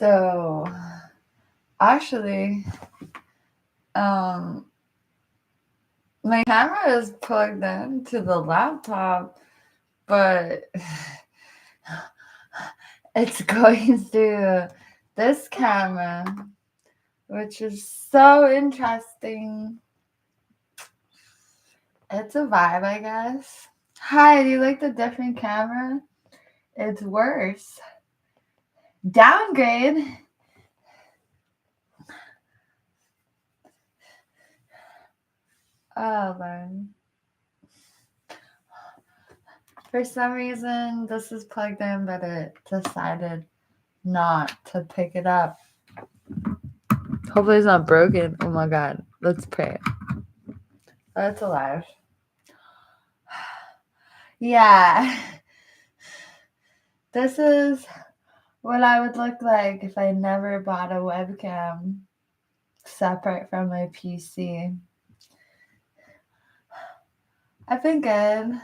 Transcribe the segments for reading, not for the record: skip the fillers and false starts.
So actually, um, my camera is plugged in to the laptop, but it's going through this camera, which is so interesting. It's a vibe, I guess. Hi, do you like the different camera? It's worse. Downgrade. Oh, man. For some reason, this is plugged in, but it decided not to pick it up. Hopefully it's not broken. Oh my god. Let's pray. Oh, it's alive. Yeah. This is what I would look like if I never bought a webcam separate from my PC. I've been good.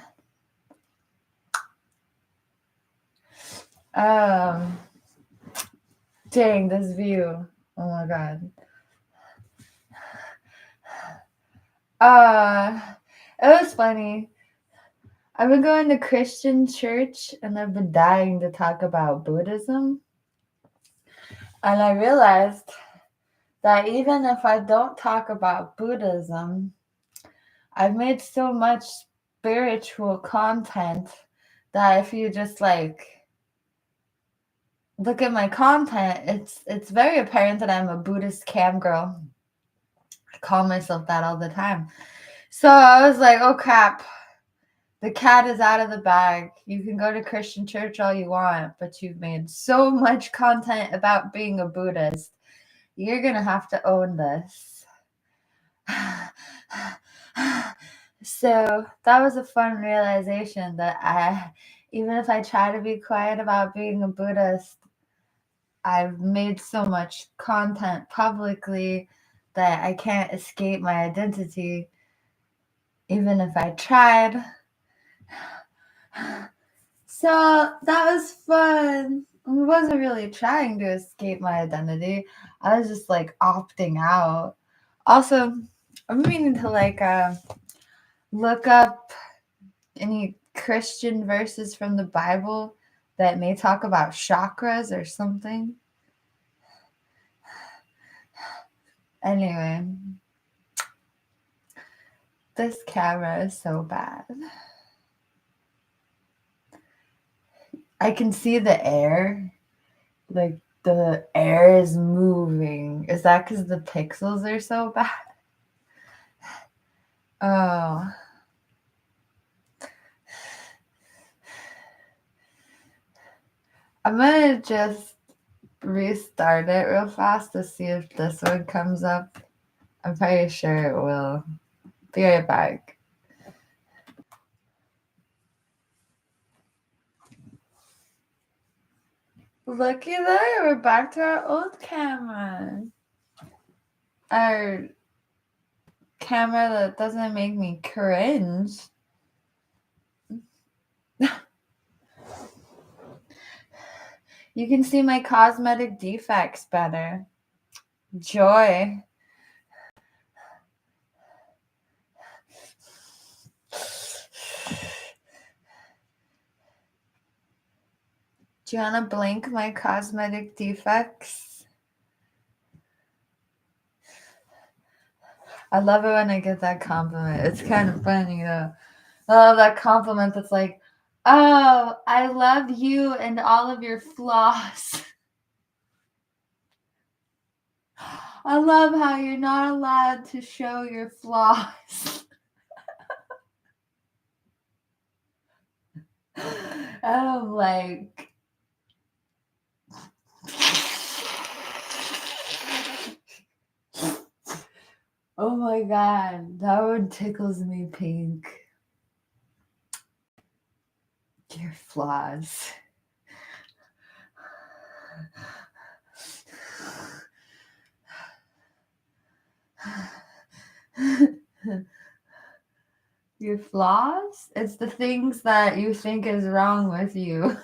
Dang, this view. Oh my god. It was funny. I've been going to Christian church and I've been dying to talk about Buddhism. And I realized that even if I don't talk about Buddhism, I've made so much spiritual content that if you just like look at my content, it's very apparent that I'm a Buddhist cam girl. I call myself that all the time. So I was like, oh crap, the cat is out of the bag. You can go to Christian church all you want, but you've made so much content about being a Buddhist. You're gonna have to own this. So that was a fun realization that even if I try to be quiet about being a Buddhist, I've made so much content publicly that I can't escape my identity, even if I tried. So that was fun. I wasn't really trying to escape my identity. I was just like opting out. Also, I'm meaning to look up any Christian verses from the Bible that may talk about chakras or something. Anyway, this camera is so bad. I can see the air. Like the air is moving. Is that because the pixels are so bad? Oh. I'm gonna just restart it real fast to see if this one comes up. I'm pretty sure it will. Be right back. Looky there, we're back to our old camera. Our camera that doesn't make me cringe. You can see my cosmetic defects better. Joy. Do you want to blink my cosmetic defects? I love it when I get that compliment. It's kind of funny though. I love that compliment that's like, oh, I love you and all of your flaws. I love how you're not allowed to show your flaws. And I'm like, oh my god, that one tickles me pink. Your flaws. Your flaws? It's the things that you think is wrong with you.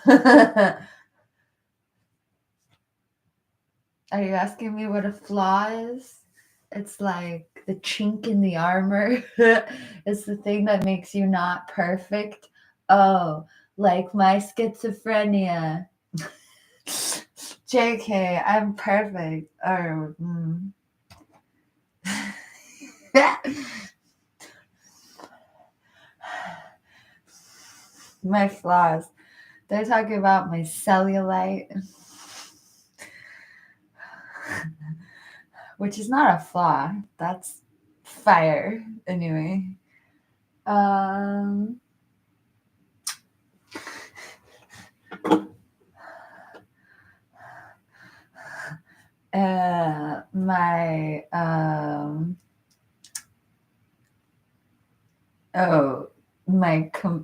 Are you asking me what a flaw is? It's like the chink in the armor. It's the thing that makes you not perfect. Oh, like my schizophrenia. JK, I'm perfect. Or, my flaws. They're talking about my cellulite, which is not a flaw. That's fire. Anyway. My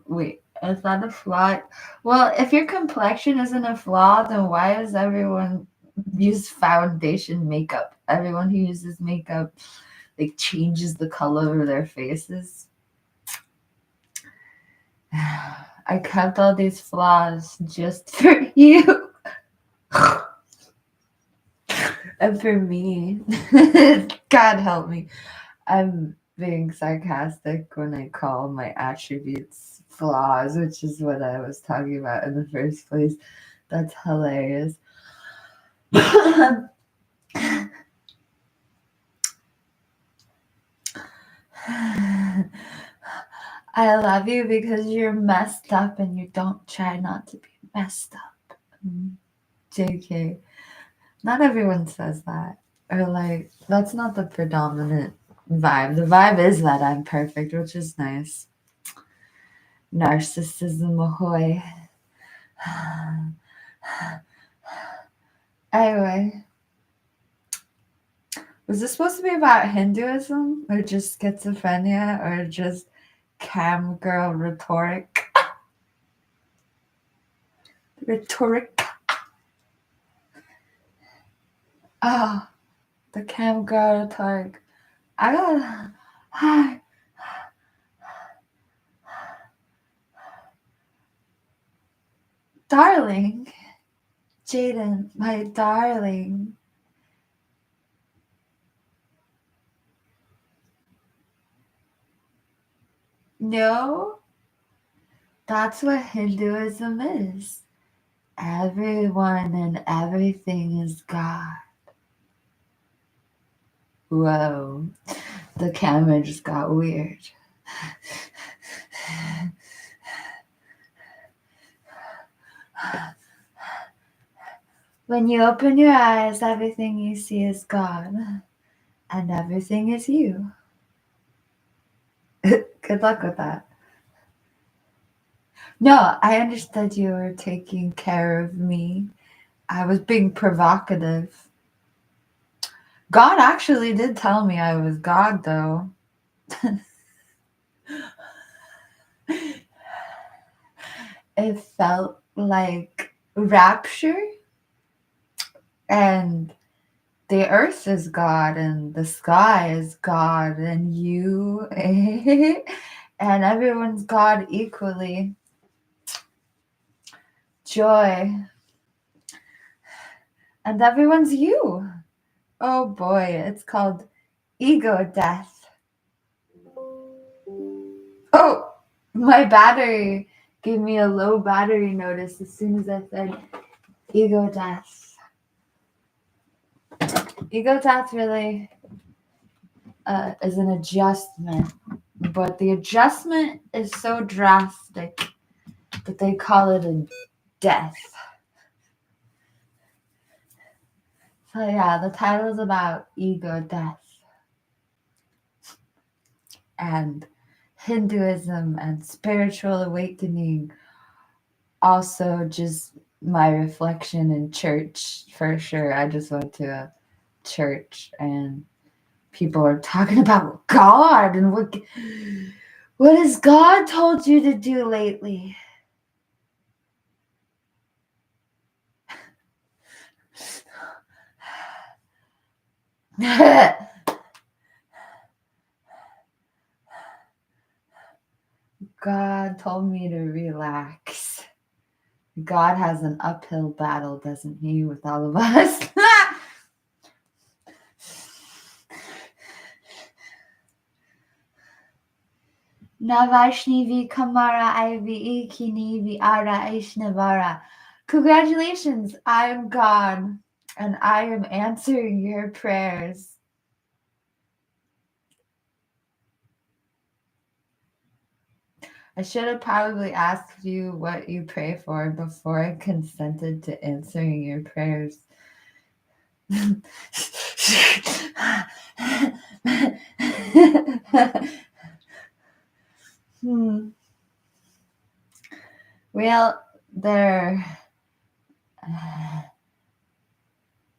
wait, is that a flaw? Well, if your complexion isn't a flaw, then why does everyone use foundation makeup? Everyone who uses makeup like changes the color of their faces. I kept all these flaws just for you. And for me. God help me. I'm being sarcastic when I call my attributes flaws, which is what I was talking about in the first place. That's hilarious. I love you because you're messed up and you don't try not to be messed up. JK. Not everyone says that. Or like, that's not the predominant vibe. The vibe is that I'm perfect, which is nice. Narcissism ahoy. Anyway. Was this supposed to be about Hinduism? Or just schizophrenia? Or just cam girl rhetoric? Rhetoric. Oh, the cam girl rhetoric. I got. Hi. Darling. Jaden, my darling. No, that's what Hinduism is. Everyone and everything is God. Whoa, the camera just got weird. When you open your eyes, everything you see is God, and everything is you. Good luck with that. No, I understood you were taking care of me. I was being provocative. God actually did tell me I was God, though. It felt like rapture, and the earth is God, and the sky is God, and you, and everyone's God equally. Joy. And everyone's you. Oh boy, it's called ego death. Oh, my battery gave me a low battery notice as soon as I said ego death. Ego death really is an adjustment, but the adjustment is so drastic that they call it a death. So yeah, the title is about ego death. And Hinduism and spiritual awakening, also just my reflection in church for sure. I just went to a church and people are talking about God and what has God told you to do lately? God told me to relax. God has an uphill battle, doesn't he, with all of us? Navashnivi Kamara Ivi Ikinivi Ara Ishnavara. Congratulations, I am God, and I am answering your prayers. I should have probably asked you what you pray for before I consented to answering your prayers. Well, there.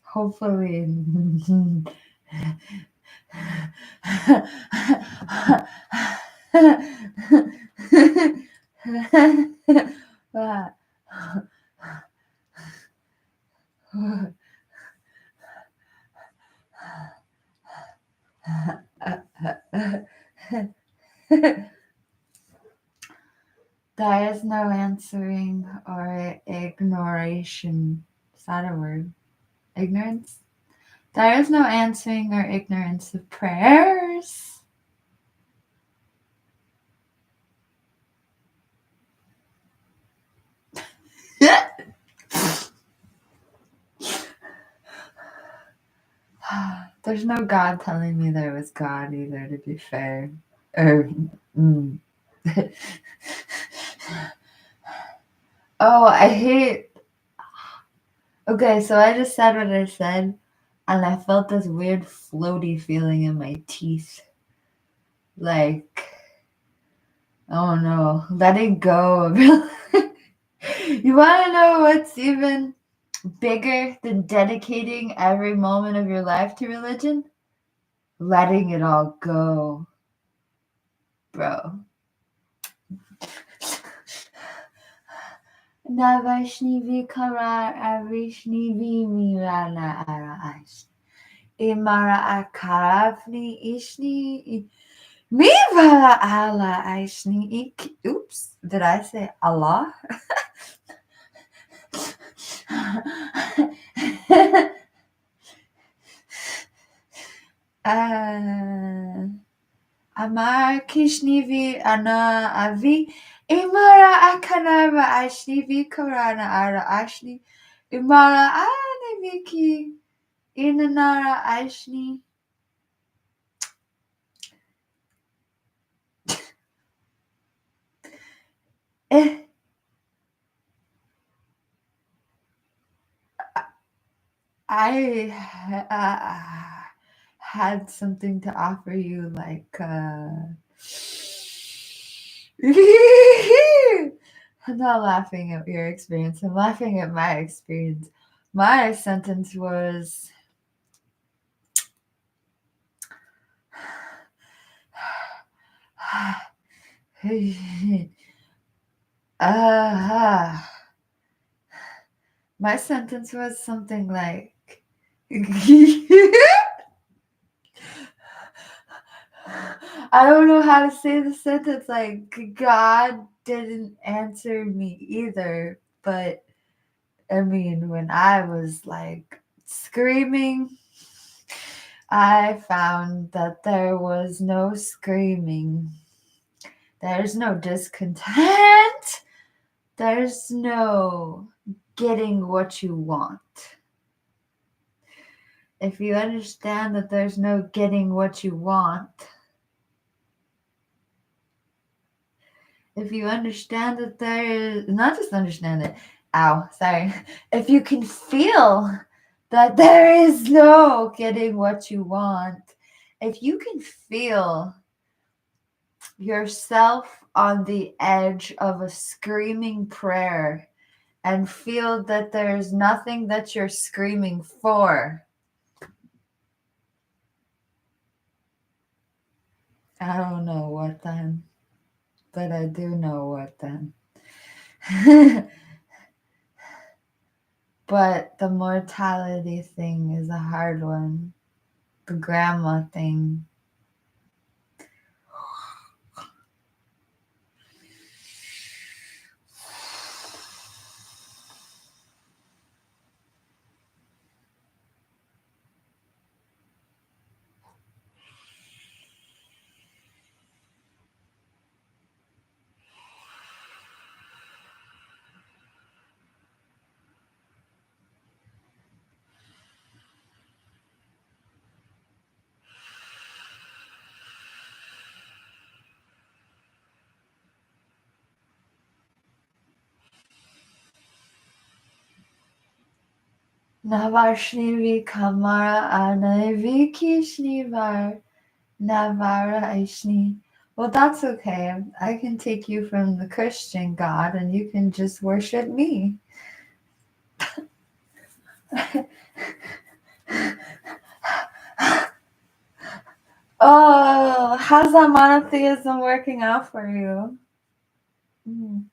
Hopefully. There is no answering or ignoration. Is that a word? Ignorance? There is no answering or ignorance of prayers. There's no God telling me there was God either, to be fair. Oh, I hate. Okay, so I just said what I said, and I felt this weird floaty feeling in my teeth. Like, oh no, letting go of You want to know what's even bigger than dedicating every moment of your life to religion? Letting it all go, bro. Navashnivi karar avishnivi mirana araish. Imara akarafni ishni. Mivala ala ishni. Oops, did I say Allah? Amar kishnivi ana avi. Imara akanava ashnivi karana ara ashni. Imara aniviki inanara ashni. I had something to offer you, like, I'm not laughing at your experience. I'm laughing at my experience. My sentence was, my sentence was something like, I don't know how to say the sentence. Like, God didn't answer me either. But, I mean, when I was, like, screaming, I found that there was no screaming. There's no discontent. There's no getting what you want. If you understand that there's no getting what you want, if you understand that there is, not just understand it, if you can feel that there is no getting what you want, if you can feel yourself on the edge of a screaming prayer and feel that there's nothing that you're screaming for, I don't know what then, but I do know what then. But the mortality thing is a hard one. The grandma thing. Navarshnivi Kamara Anavi Kishnivar Navara Aishni. Well, that's okay. I can take you from the Christian God and you can just worship me. Oh, how's that monotheism working out for you? Mm.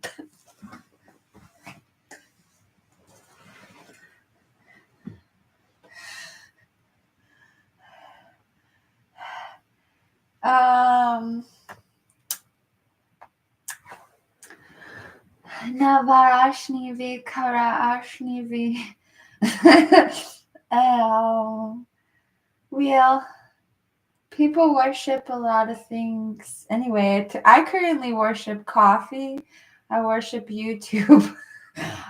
Navarashnivi Karaashnivi. Well, people worship a lot of things. Anyway, I currently worship coffee. I worship YouTube.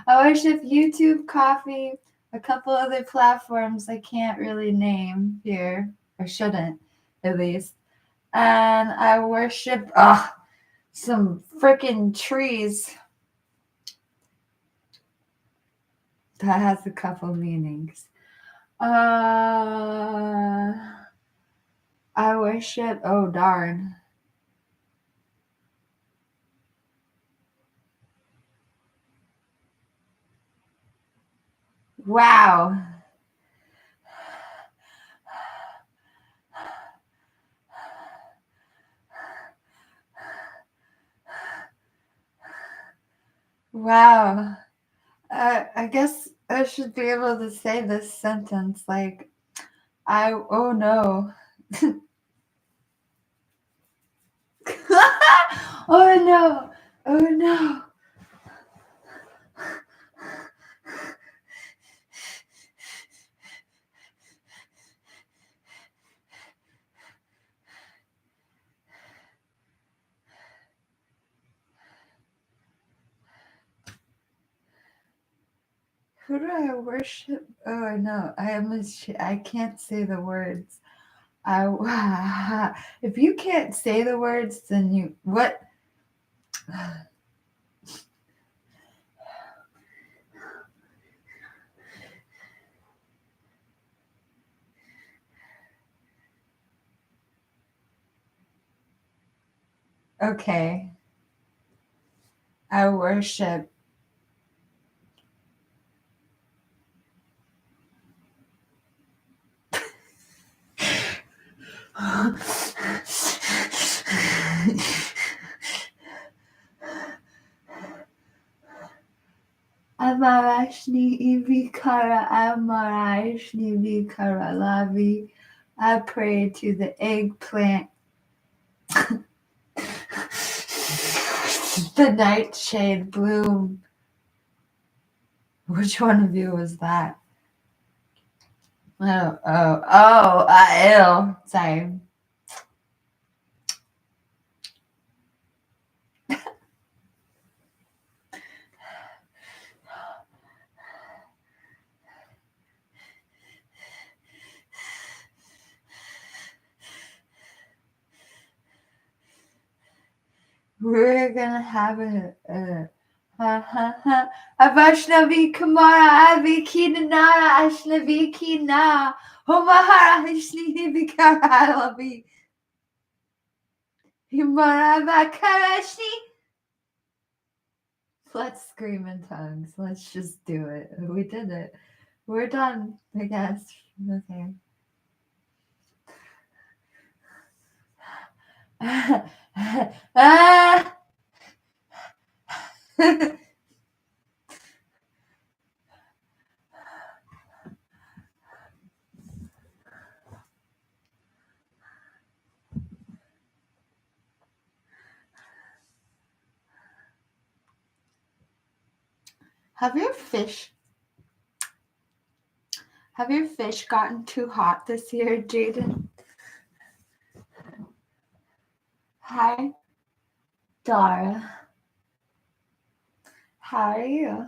I worship YouTube, coffee, a couple other platforms I can't really name here, or shouldn't, at least. And I worship some freaking trees. That has a couple meanings. I worship, oh darn. Wow. Wow. I guess I should be able to say this sentence like, oh no. Oh no. Oh no. Who do I worship? Oh no, I can't say the words. If you can't say the words, then you what? Okay, I worship. Amarashni Ivikara Amarashni Vikara Lavi. I pray to the eggplant. The nightshade bloom. Which one of you was that? Ew. Sorry. We're gonna have a Avashnavi Kumara Avi Kinara Ashnavi Kina Homahara Hishni Vikaravi Himarava Karashni. Let's scream in tongues. Let's just do it. We did it. We're done, I guess. Okay. Have your fish gotten too hot this year, Jaden? Hi, Dara. How are you?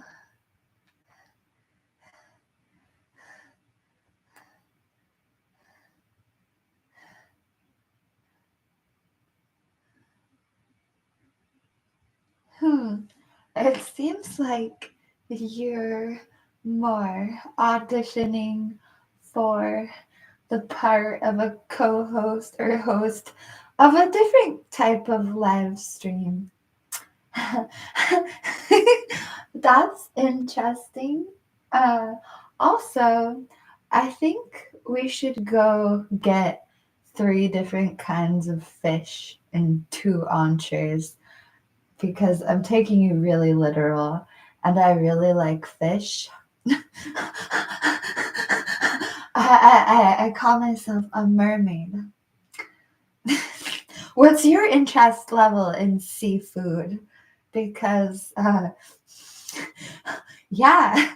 It seems like you're more auditioning for the part of a co-host or host of a different type of live stream. That's interesting. Uh, Also, I think we should go get 3 different kinds of fish and 2 entrees because I'm taking you really literal and I really like fish. I call myself a mermaid. What's your interest level in seafood? Because, yeah.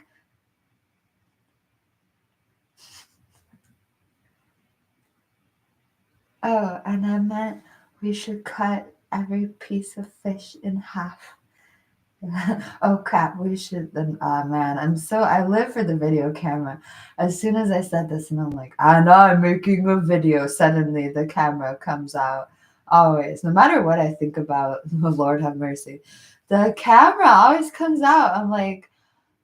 Oh, and I meant we should cut every piece of fish in half. Oh crap, we should then. Oh man, I live for the video camera. As soon as I said this, and I'm like, and I'm making a video, suddenly the camera comes out. Always, no matter what I think about, Lord have mercy, the camera always comes out. I'm like,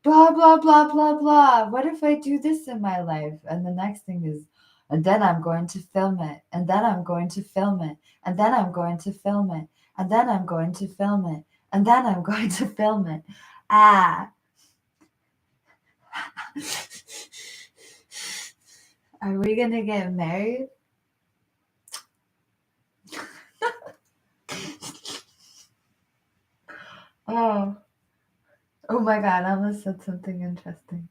blah blah blah blah blah. What if I do this in my life? And the next thing is, and then I'm going to film it, and then I'm going to film it, and then I'm going to film it, and then I'm going to film it, and then I'm going to film it. Ah. Are we gonna get married? Oh. Oh my god, I almost said something interesting.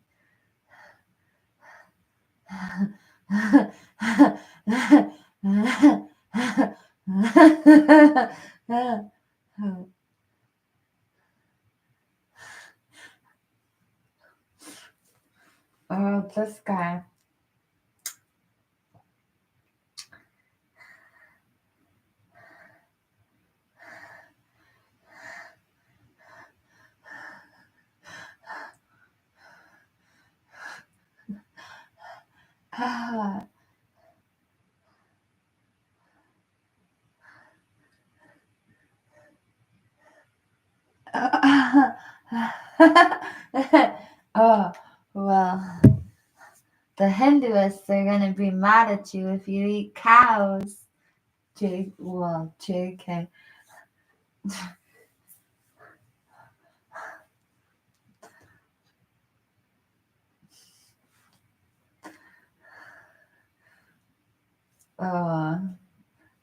Oh, this guy. Ah. Oh, well, the Hinduists are gonna be mad at you if you eat cows. JK. Oh,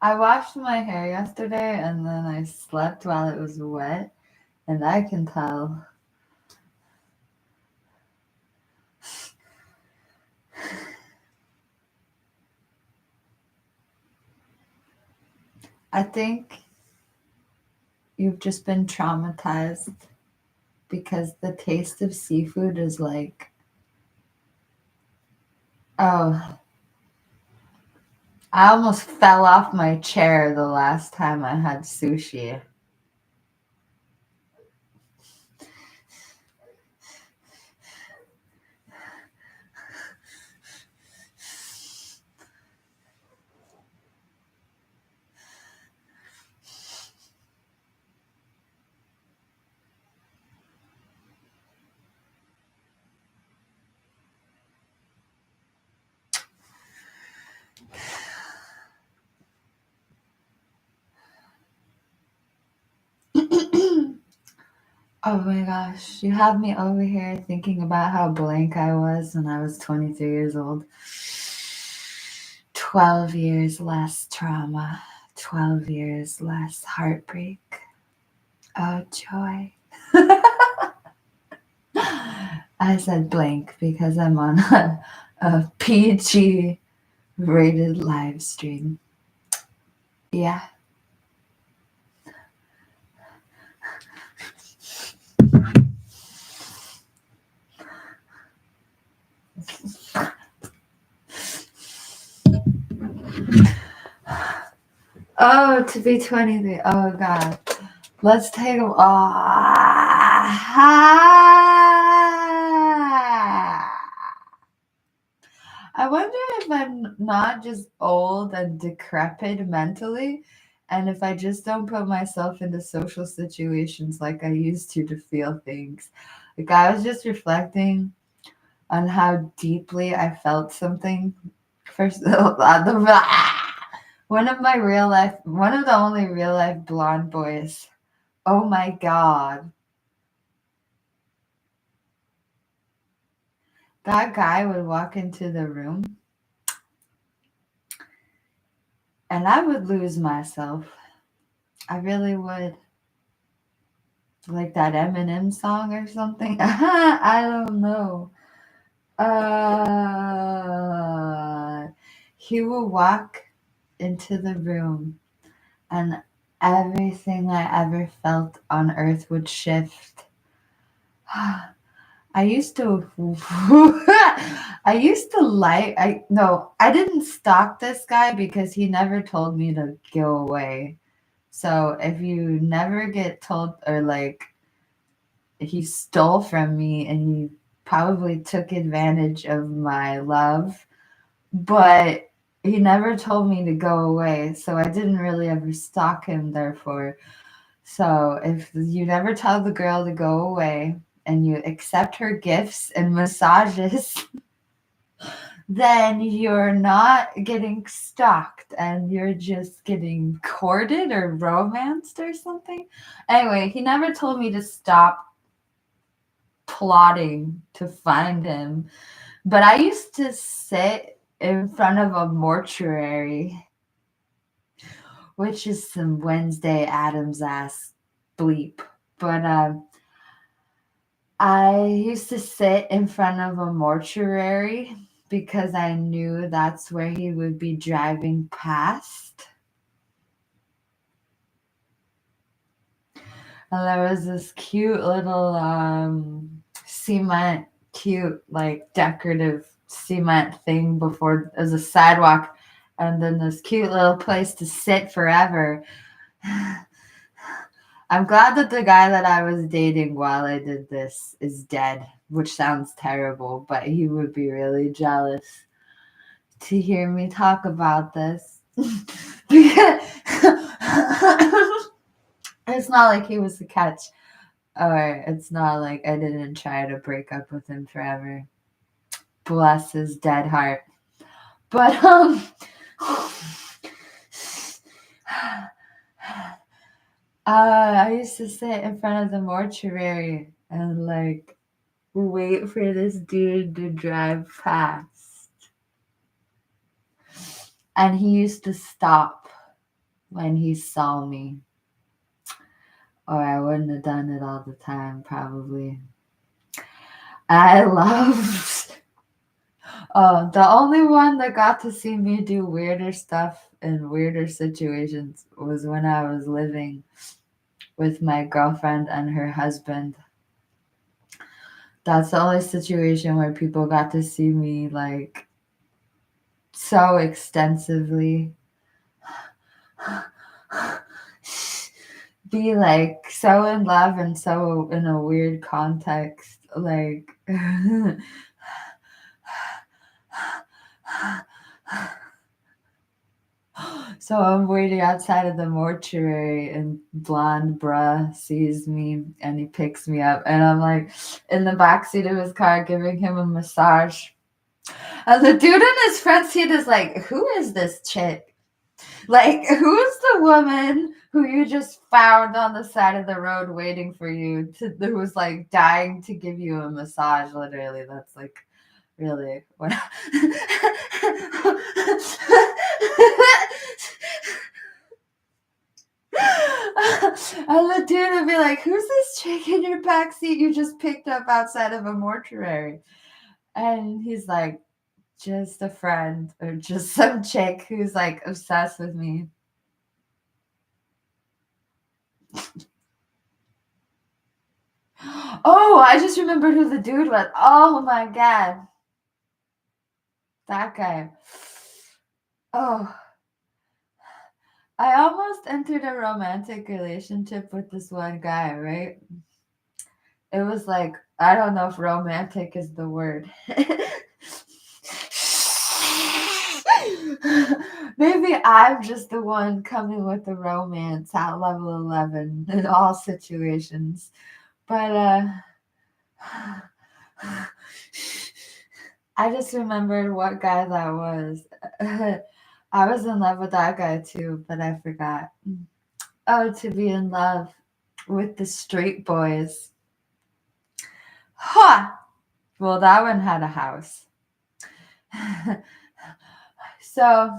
I washed my hair yesterday and then I slept while it was wet, and I can tell. I think you've just been traumatized because the taste of seafood is like, oh, I almost fell off my chair the last time I had sushi. Oh my gosh, you have me over here thinking about how blank I was when I was 23 years old. 12 years less trauma, 12 years less heartbreak. Oh, joy. I said blank because I'm on a PG rated live stream. Yeah. Oh, to be 23. Oh, God. Let's take them. I wonder if I'm not just old and decrepit mentally, and if I just don't put myself into social situations like I used to feel things. Like I was just reflecting. on how deeply I felt something. First, one of the only real life blonde boys. Oh my God. That guy would walk into the room and I would lose myself. I really would. Like that Eminem song or something. I don't know. He would walk into the room and everything I ever felt on earth would shift. I used to I didn't stalk this guy because he never told me to go away. So if you never get told, or like he stole from me and he probably took advantage of my love, but he never told me to go away. So I didn't really ever stalk him, therefore. So if you never tell the girl to go away and you accept her gifts and massages, then you're not getting stalked and you're just getting courted or romanced or something. Anyway, he never told me to stop plotting to find him, but I used to sit in front of a mortuary, which is some Wednesday Adams ass bleep. But I used to sit in front of a mortuary because I knew that's where he would be driving past. And there was this cute little cute, like decorative cement thing before as a sidewalk, and then this cute little place to sit forever. I'm glad that the guy that I was dating while I did this is dead, which sounds terrible, but he would be really jealous to hear me talk about this. Because it's not like he was a catch, or it's not like I didn't try to break up with him forever. Bless his dead heart. But I used to sit in front of the mortuary and like wait for this dude to drive past. And he used to stop when he saw me. Or I wouldn't have done it all the time, probably. I loved. Oh, the only one that got to see me do weirder stuff in weirder situations was when I was living with my girlfriend and her husband. That's the only situation where people got to see me like so extensively be like so in love and so in a weird context, like so I'm waiting outside of the mortuary and blonde bruh sees me and he picks me up and I'm like in the backseat of his car giving him a massage. And the dude in his front seat is like, who is this chick? Like, who's the woman who you just found on the side of the road waiting for you who was like dying to give you a massage? Literally, that's like really what. And the dude would be like, who's this chick in your backseat you just picked up outside of a mortuary? And he's like, just a friend or just some chick who's like obsessed with me. Oh, I just remembered who the dude was. Oh my God. That guy. Oh. I almost entered a romantic relationship with this one guy, right? It was like, I don't know if romantic is the word. Maybe I'm just the one coming with the romance at level 11 in all situations. But I just remembered what guy that was. I was in love with that guy too, but I forgot. Oh, to be in love with the straight boys. Ha! Well, that one had a house. So,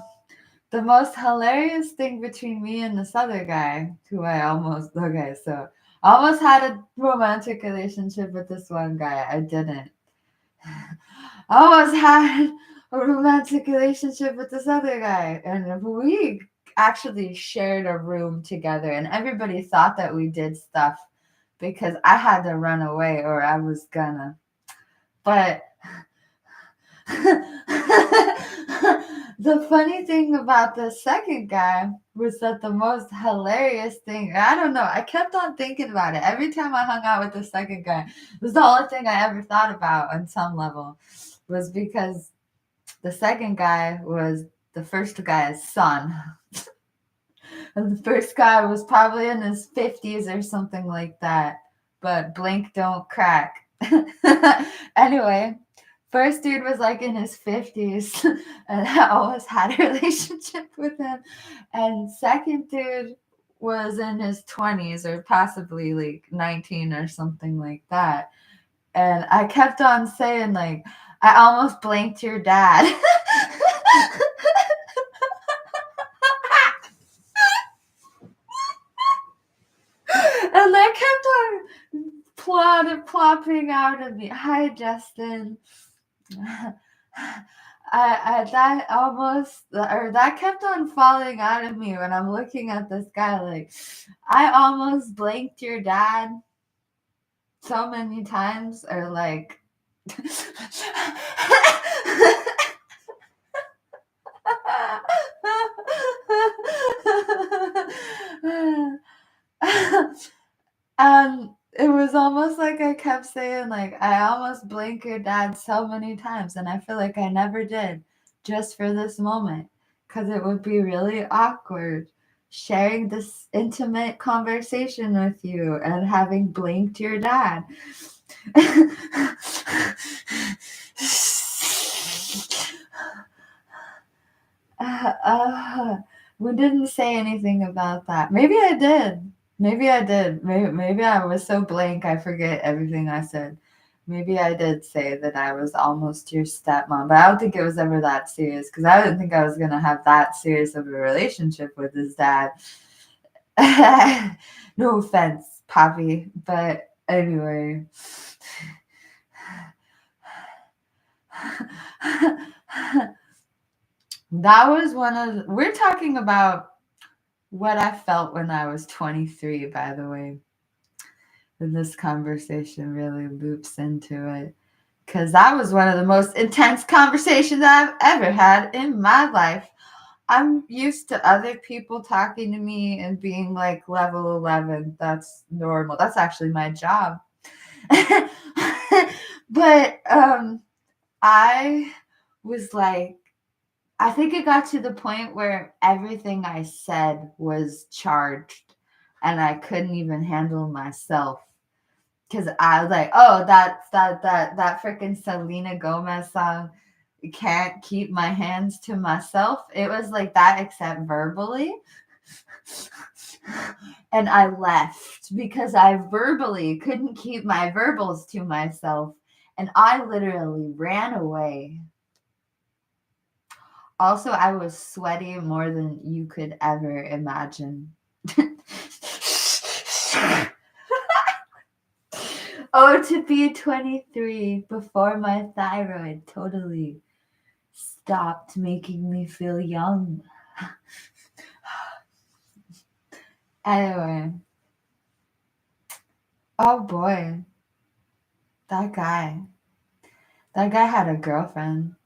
the most hilarious thing between me and this other guy, who I almost had a romantic relationship with this one guy. I didn't. I almost had a romantic relationship with this other guy, and we actually shared a room together, and everybody thought that we did stuff because I had to run away or I was gonna. But the funny thing about the second guy was that the most hilarious thing, I don't know, I kept on thinking about it. Every time I hung out with the second guy, it was the only thing I ever thought about on some level, was because the second guy was the first guy's son. And the first guy was probably in his 50s or something like that. But blink, don't crack. Anyway, first dude was like in his 50s, and I always had a relationship with him. And second dude was in his 20s or possibly like 19 or something like that. And I kept on saying, like, I almost blanked your dad. And that kept on plopping out of me. Hi, Justin. That kept on falling out of me when I'm looking at this guy. Like, I almost blanked your dad so many times, or like. It was almost like I kept saying, like, I almost blinked your dad so many times, and I feel like I never did, just for this moment, because it would be really awkward sharing this intimate conversation with you and having blinked your dad. We didn't say anything about that. Maybe I did. Maybe I did. Maybe I was so blank I forget everything I said. Maybe I did say that I was almost your stepmom, but I don't think it was ever that serious because I didn't think I was going to have that serious of a relationship with his dad. No offense, Poppy, but anyway. That was we're talking about what I felt when I was 23, by the way. And this conversation really loops into it. Because that was one of the most intense conversations I've ever had in my life. I'm used to other people talking to me and being like level 11. That's normal. That's actually my job. But I was like, I think it got to the point where everything I said was charged and I couldn't even handle myself. Cause I was like, oh, that's that freaking Selena Gomez song, Can't Keep My Hands to Myself. It was like that, except verbally. And I left because I verbally couldn't keep my verbals to myself. And I literally ran away. Also, I was sweaty more than you could ever imagine. Oh, to be 23 before my thyroid totally stopped making me feel young. Anyway. Oh boy. That guy. That guy had a girlfriend.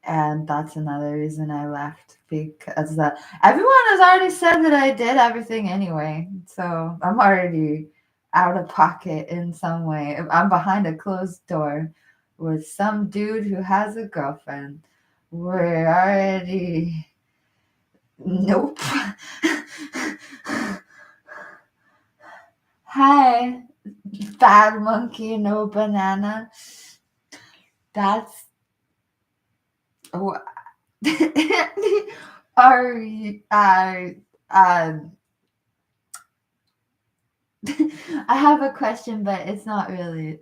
And that's another reason I left, because everyone has already said that I did everything anyway. So I'm already out of pocket in some way. I'm behind a closed door with some dude who has a girlfriend. We're already. Nope. Hi, bad monkey, no banana. That's Oh, are you, I have a question, but it's not really,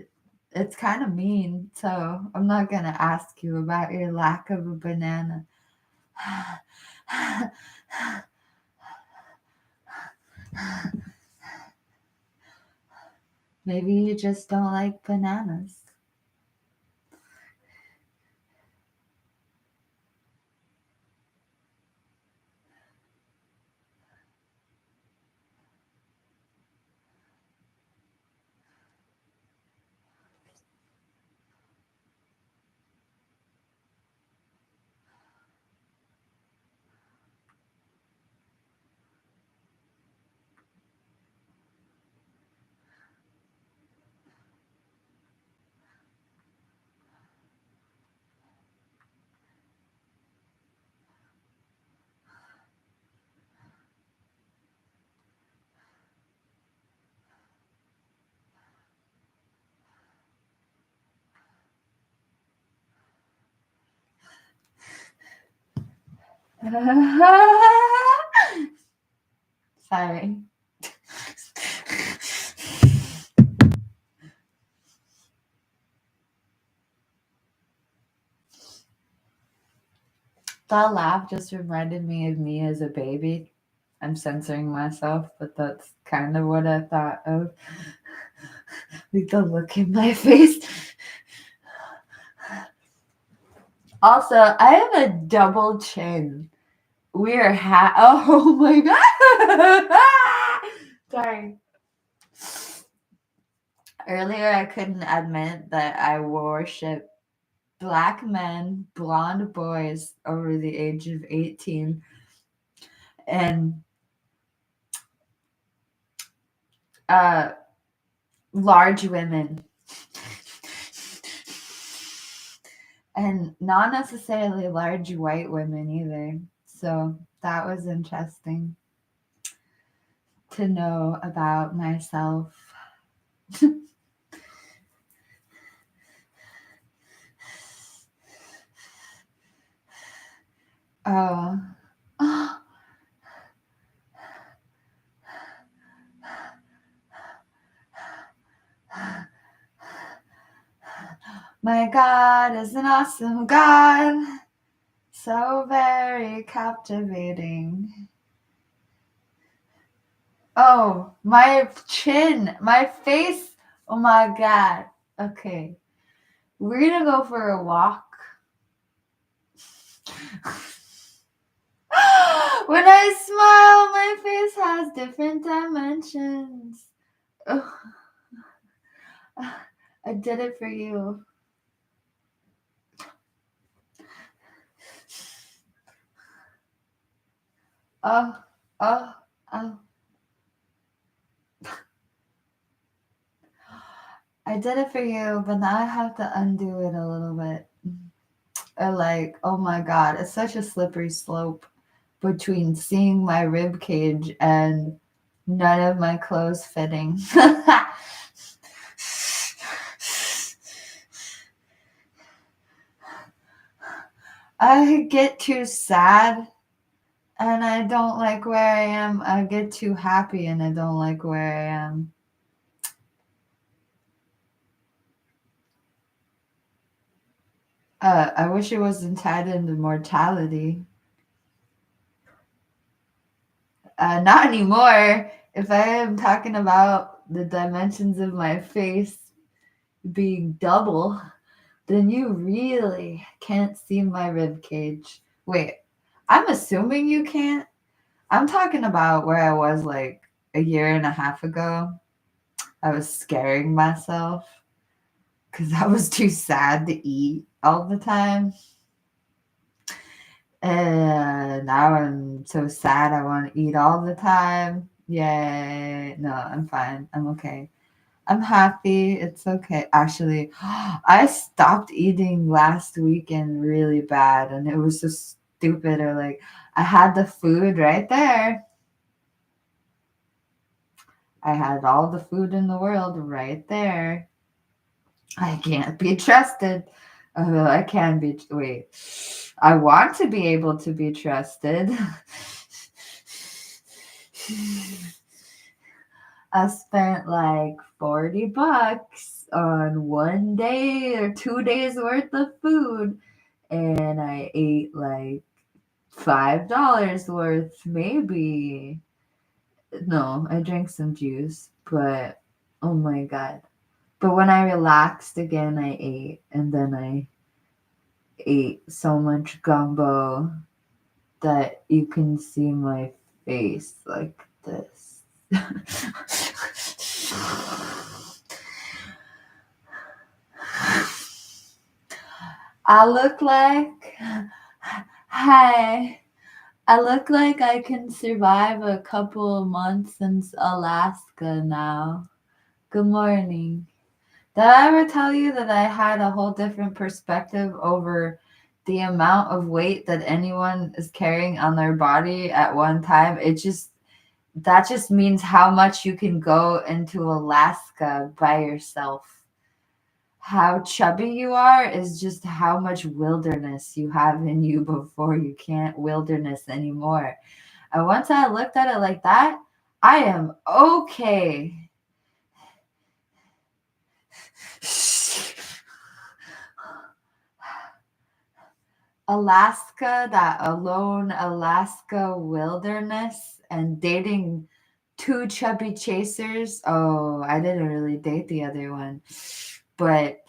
it's kind of mean, so I'm not gonna ask you about your lack of a banana. Maybe you just don't like bananas. Sorry. That laugh just reminded me of me as a baby. I'm censoring myself, but that's kind of what I thought of. Like the look in my face. Also, I have a double chin. We're oh my god. Sorry. Earlier, I couldn't admit that I worship black men, blonde boys over the age of 18, and uh, large women. And not necessarily large white women either. So that was interesting to know about myself. Oh. My God is an awesome God, so very captivating. Oh, my chin, my face. Oh my God. Okay. We're gonna go for a walk. When I smile, my face has different dimensions. Oh, I did it for you. Oh, oh, oh. I did it for you, but now I have to undo it a little bit. Or like, oh my God, it's such a slippery slope between seeing my rib cage and none of my clothes fitting. I get too sad and I don't like where I am. I get too happy and I don't like where I am. I wish it wasn't tied into mortality. Not anymore. If I am talking about the dimensions of my face being double, then you really can't see my rib cage. Wait, I'm assuming you can't. I'm talking about where I was like a year and a half ago. I was scaring myself because I was too sad to eat all the time. And now I'm so sad I want to eat all the time. Yay. No, I'm fine. I'm okay. I'm happy. It's okay. Actually, I stopped eating last weekend really bad and it was just stupid. Or like, I had the food right there. I had all the food in the world right there. I can't be trusted. I can be. Wait. I want to be able to be trusted. I spent like $40 on 1 day or 2 days worth of food, and I ate like $5 worth, maybe. No, I drank some juice, but oh my God. But when I relaxed again, I ate, and then I ate so much gumbo that you can see my face like this. I look like, hi, I look like I can survive a couple of months in Alaska now. Good morning. Did I ever tell you that I had a whole different perspective over the amount of weight that anyone is carrying on their body at one time? That just means how much you can go into Alaska by yourself. How chubby you are is just how much wilderness you have in you before you can't wilderness anymore. And once I looked at it like that, I am okay. Alaska, that alone Alaska wilderness, and dating two chubby chasers. Oh, I didn't really date the other one, but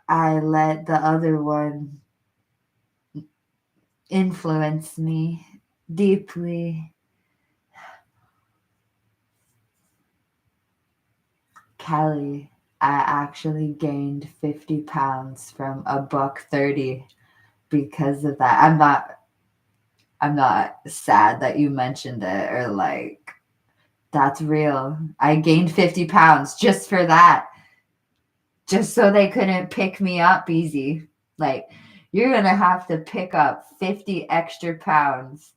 I let the other one influence me deeply. Kelly, I actually gained 50 pounds from $130 because of that. I'm not sad that you mentioned it, or like, that's real. I gained 50 pounds just for that. Just so they couldn't pick me up easy. Like, you're going to have to pick up 50 extra pounds.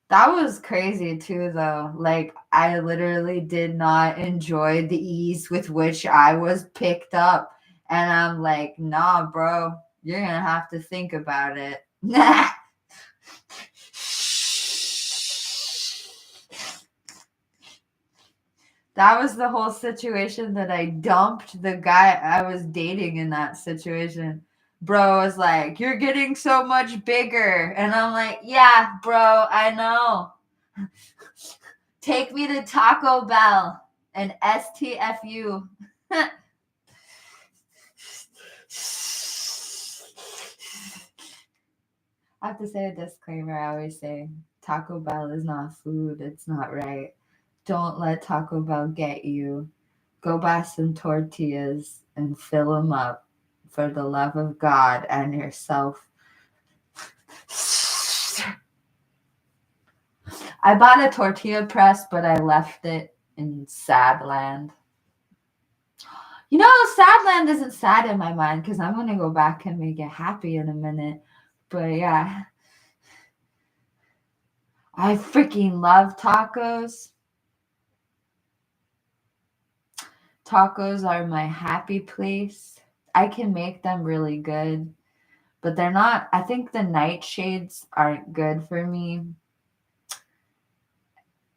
That was crazy too, though. Like, I literally did not enjoy the ease with which I was picked up. And I'm like, nah, bro, you're going to have to think about it. That was the whole situation, that I dumped the guy I was dating in that situation. Bro was like, you're getting so much bigger. And I'm like, yeah, bro, I know. Take me to Taco Bell and STFU. I have to say a disclaimer. I always say Taco Bell is not food. It's not right. Don't let Taco Bell get you. Go buy some tortillas and fill them up for the love of God and yourself. I bought a tortilla press, but I left it in sad land. You know, sad land isn't sad in my mind because I'm going to go back and make it happy in a minute. But yeah, I freaking love tacos. Tacos are my happy place. I can make them really good, but they're not, I think the nightshades aren't good for me.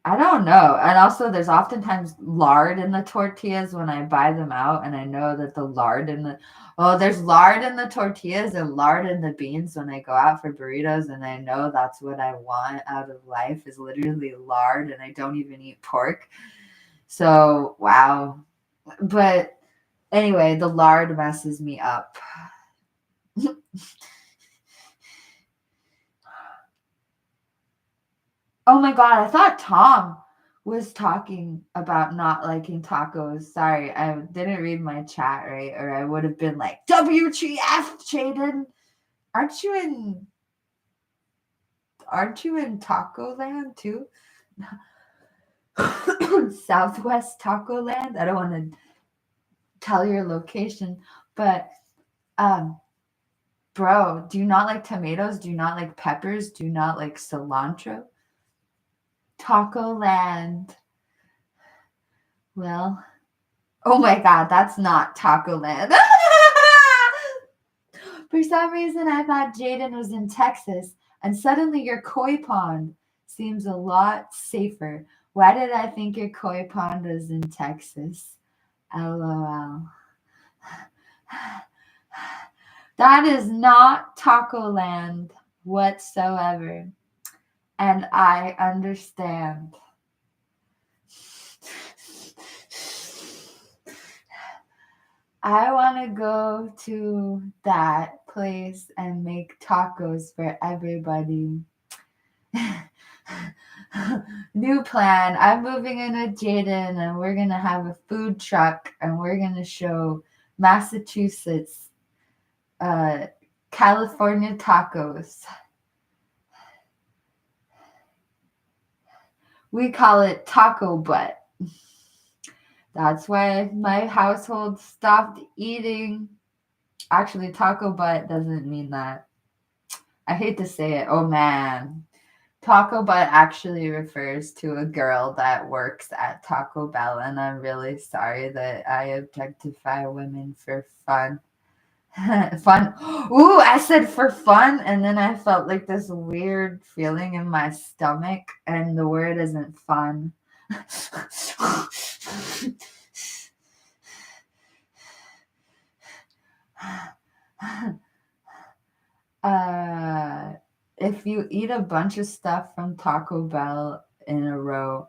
I don't know. And also, there's oftentimes lard in the tortillas when I buy them out, and I know that there's lard in the tortillas and lard in the beans when I go out for burritos, and I know that's what I want out of life, is literally lard, and I don't even eat pork. So, wow. But anyway, the lard messes me up. Oh my God, I thought Tom was talking about not liking tacos. Sorry, I didn't read my chat right, or I would have been like, WTF, Jaden? Aren't you in Taco Land too? Southwest Taco Land? I don't want to tell your location, but bro, do you not like tomatoes? Do you not like peppers? Do you not like cilantro? Taco Land. Well, Oh my God, that's not Taco Land. For some reason, I thought Jaden was in Texas, and suddenly your koi pond seems a lot safer. Why did I think your koi pond was in Texas? LOL. That is not Taco Land whatsoever. And I understand. I want to go to that place and make tacos for everybody. New plan. I'm moving in with Jaden and we're going to have a food truck and we're going to show Massachusetts, California tacos. We call it taco butt. That's why my household stopped eating. Actually, taco butt doesn't mean that. I hate to say it. Oh man. Taco butt actually refers to a girl that works at Taco Bell, and I'm really sorry that I objectify women for fun. Fun. Ooh, I said for fun, and then I felt like this weird feeling in my stomach, and the word isn't fun. If you eat a bunch of stuff from Taco Bell in a row,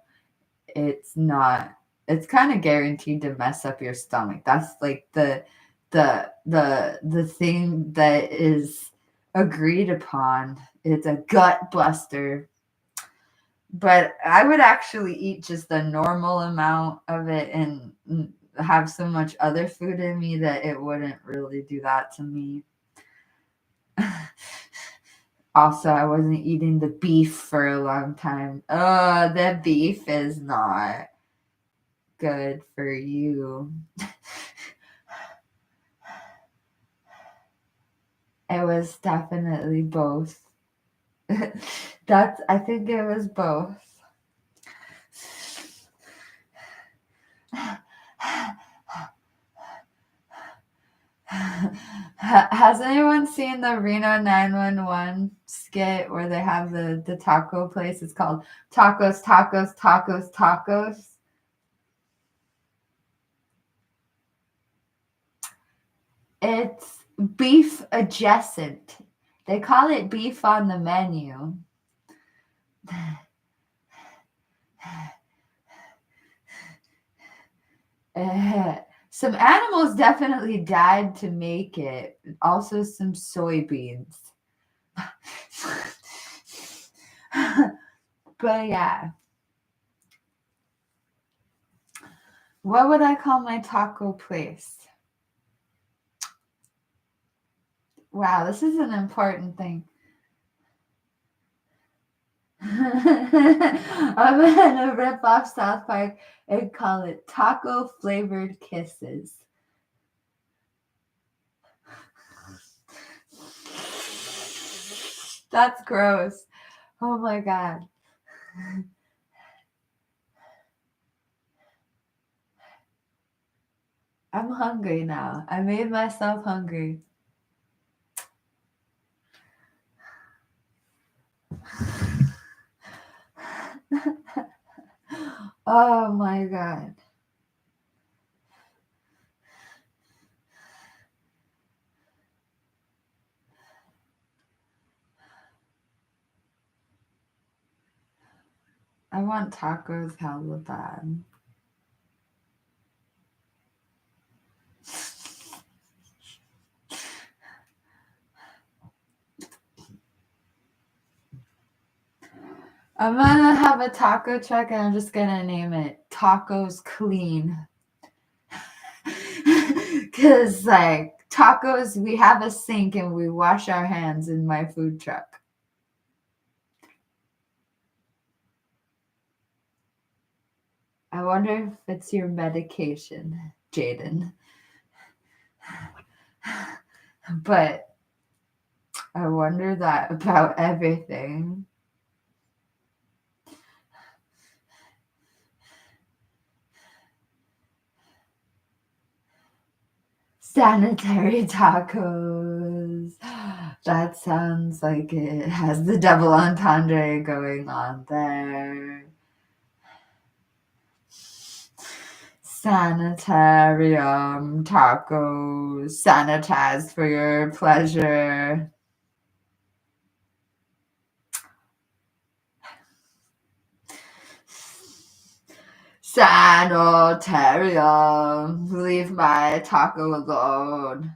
it's kind of guaranteed to mess up your stomach. That's like the thing that is agreed upon. It's a gut buster. But I would actually eat just the normal amount of it and have so much other food in me that it wouldn't really do that to me. Also, I wasn't eating the beef for a long time. Oh, the beef is not good for you. It was definitely both. I think it was both. Has anyone seen the Reno 911 skit where they have the taco place? It's called Tacos, Tacos, Tacos, Tacos. It's beef adjacent. They call it beef on the menu. Some animals definitely died to make it. Also some soybeans. But yeah. What would I call my taco place? Wow, this is an important thing. I'm gonna rip off South Park and call it taco flavored kisses. That's gross. Oh my God. I'm hungry now. I made myself hungry. Oh my God. I want tacos hella bad. I'm gonna have a taco truck and I'm just gonna name it Tacos Clean. Cause like tacos, we have a sink and we wash our hands in my food truck. I wonder if it's your medication, Jaden. But I wonder that about everything. Sanitary tacos. That sounds like it has the double entendre going on there. Sanitarium tacos, sanitized for your pleasure. Sanitarium, leave my taco alone.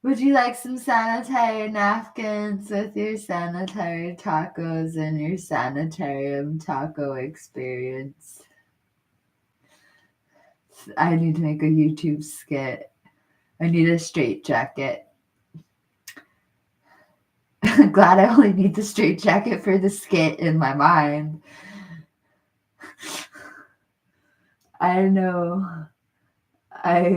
Would you like some sanitary napkins with your sanitary tacos and your sanitarium taco experience? I need to make a YouTube skit. I need a straitjacket. Glad I only need the straitjacket for the skit in my mind. I know. I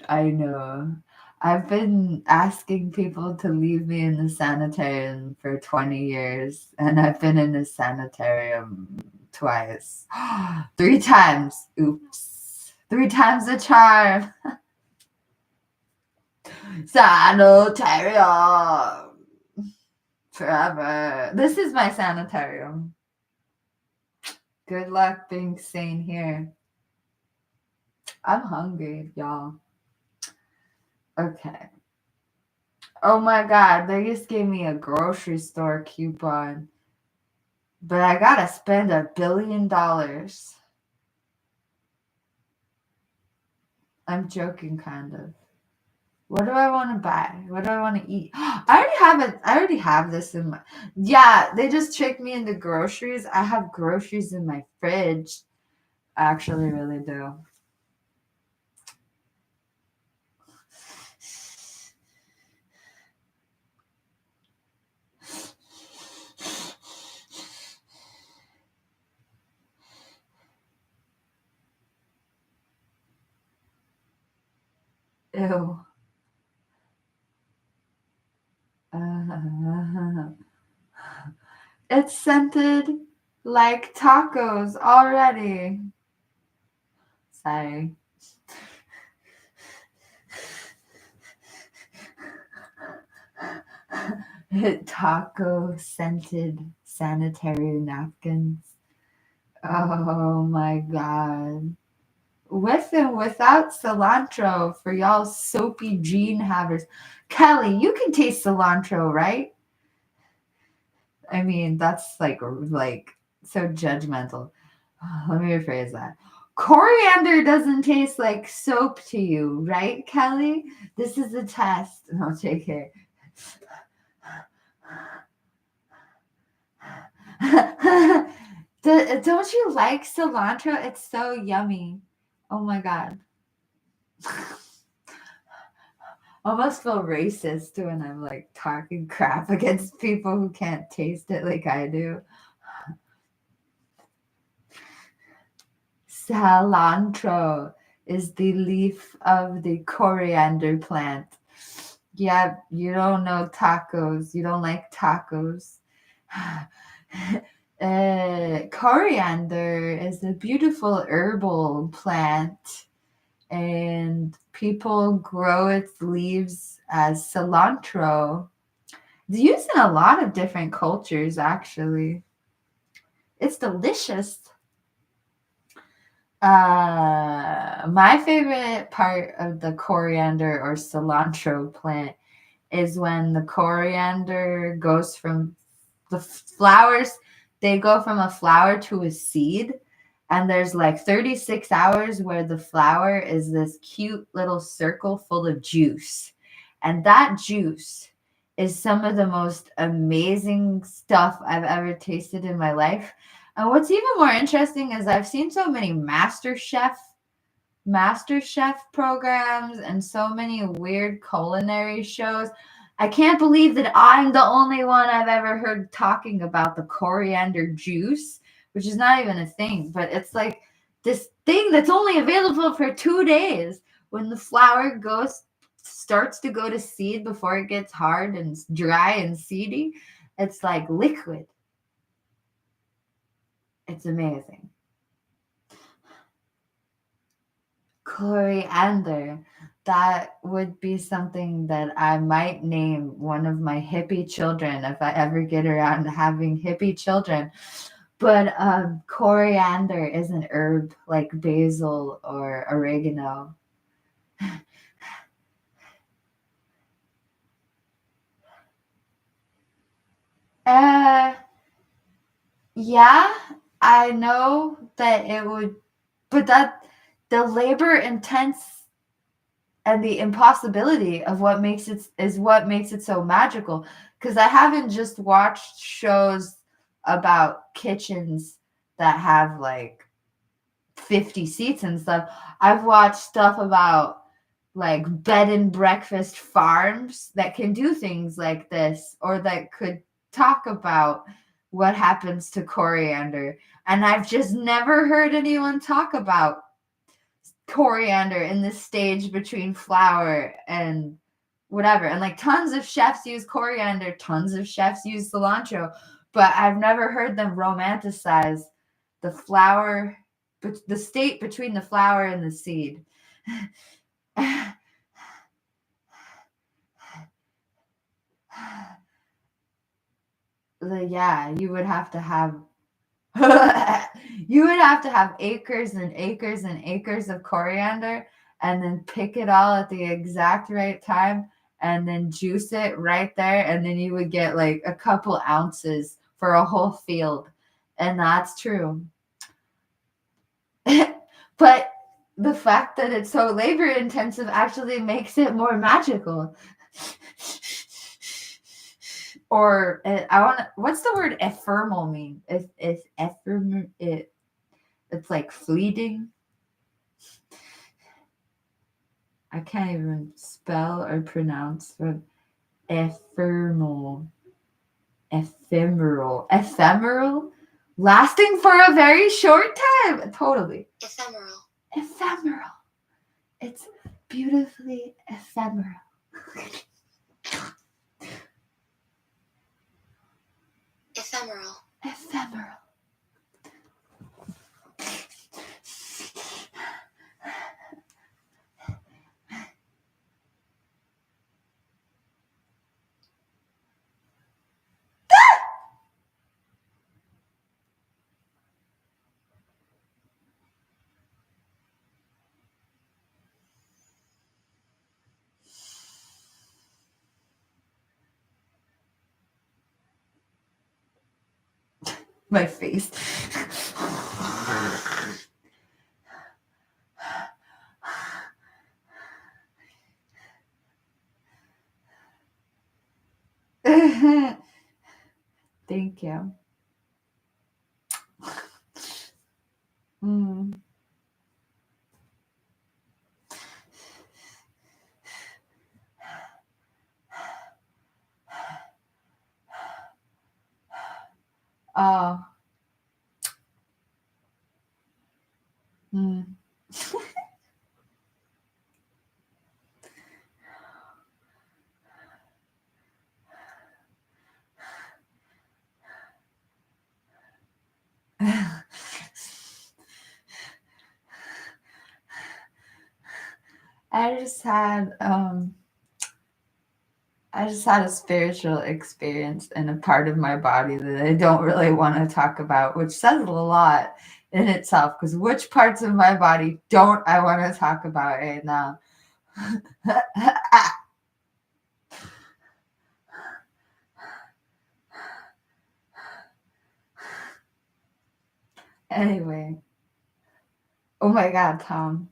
know. I've been asking people to leave me in the sanitarium for 20 years, and I've been in the sanitarium twice. 3 times. Oops. 3 times the charm. Sanitarium. Forever. This is my sanitarium. Good luck being sane here. I'm hungry, y'all. Okay. Oh my God, they just gave me a grocery store coupon. But I gotta spend $1 billion. I'm joking, kind of. What do I want to buy? What do I want to eat? I already have it. I already have this in my. Yeah, they just tricked me into groceries. I have groceries in my fridge. I actually really do. Ew. It's scented like tacos already. Sorry. Taco scented sanitary napkins. Oh my God. With and without cilantro for y'all soapy gene havers. Kelly, you can taste cilantro, right? I mean, that's like so judgmental. Let me rephrase that. Coriander doesn't taste like soap to you, right, Kelly? This is a test. No, JK. Don't you like cilantro? It's so yummy. Oh my God. Almost feel racist when I'm like talking crap against people who can't taste it like I do. Cilantro is the leaf of the coriander plant. Yeah, you don't know tacos. You don't like tacos. Coriander is a beautiful herbal plant, and people grow its leaves as cilantro. It's used in a lot of different cultures, actually. It's delicious. My favorite part of the coriander or cilantro plant is when the coriander goes from the flowers, they go from a flower to a seed. And there's like 36 hours where the flower is this cute little circle full of juice. And that juice is some of the most amazing stuff I've ever tasted in my life. And what's even more interesting is I've seen so many master chef programs and so many weird culinary shows. I can't believe that I'm the only one I've ever heard talking about the coriander juice, which is not even a thing, but it's like this thing that's only available for 2 days. When the flower starts to go to seed before it gets hard and dry and seedy, it's like liquid. It's amazing. Coriander. That would be something that I might name one of my hippie children if I ever get around to having hippie children. But coriander is an herb like basil or oregano. Yeah, I know that it would, but that the labor intense and the impossibility of what makes it so magical. Because I haven't just watched shows about kitchens that have like 50 seats and stuff. I've watched stuff about like bed and breakfast farms that can do things like this, or that could talk about what happens to coriander. And I've just never heard anyone talk about coriander in this stage between flour and whatever. And like tons of chefs use coriander, tons of chefs use cilantro, but I've never heard them romanticize the flour, the state between the flour and the seed. Yeah, you would have to have you would have to have acres and acres and acres of coriander, and then pick it all at the exact right time, and then juice it right there, and then you would get like a couple ounces for a whole field. And that's true. But the fact that it's so labor intensive actually makes it more magical. Or what's the word ephemeral mean? It's ephemeral. It's like fleeting. I can't even spell or pronounce what ephemeral. Ephemeral, lasting for a very short time. Totally. Ephemeral. It's beautifully ephemeral. Ephemeral. My face. Thank you. Mm. Oh. Mm. I just had a spiritual experience in a part of my body that I don't really want to talk about, which says a lot in itself, because which parts of my body don't I want to talk about right now? Anyway. Oh my God, Tom.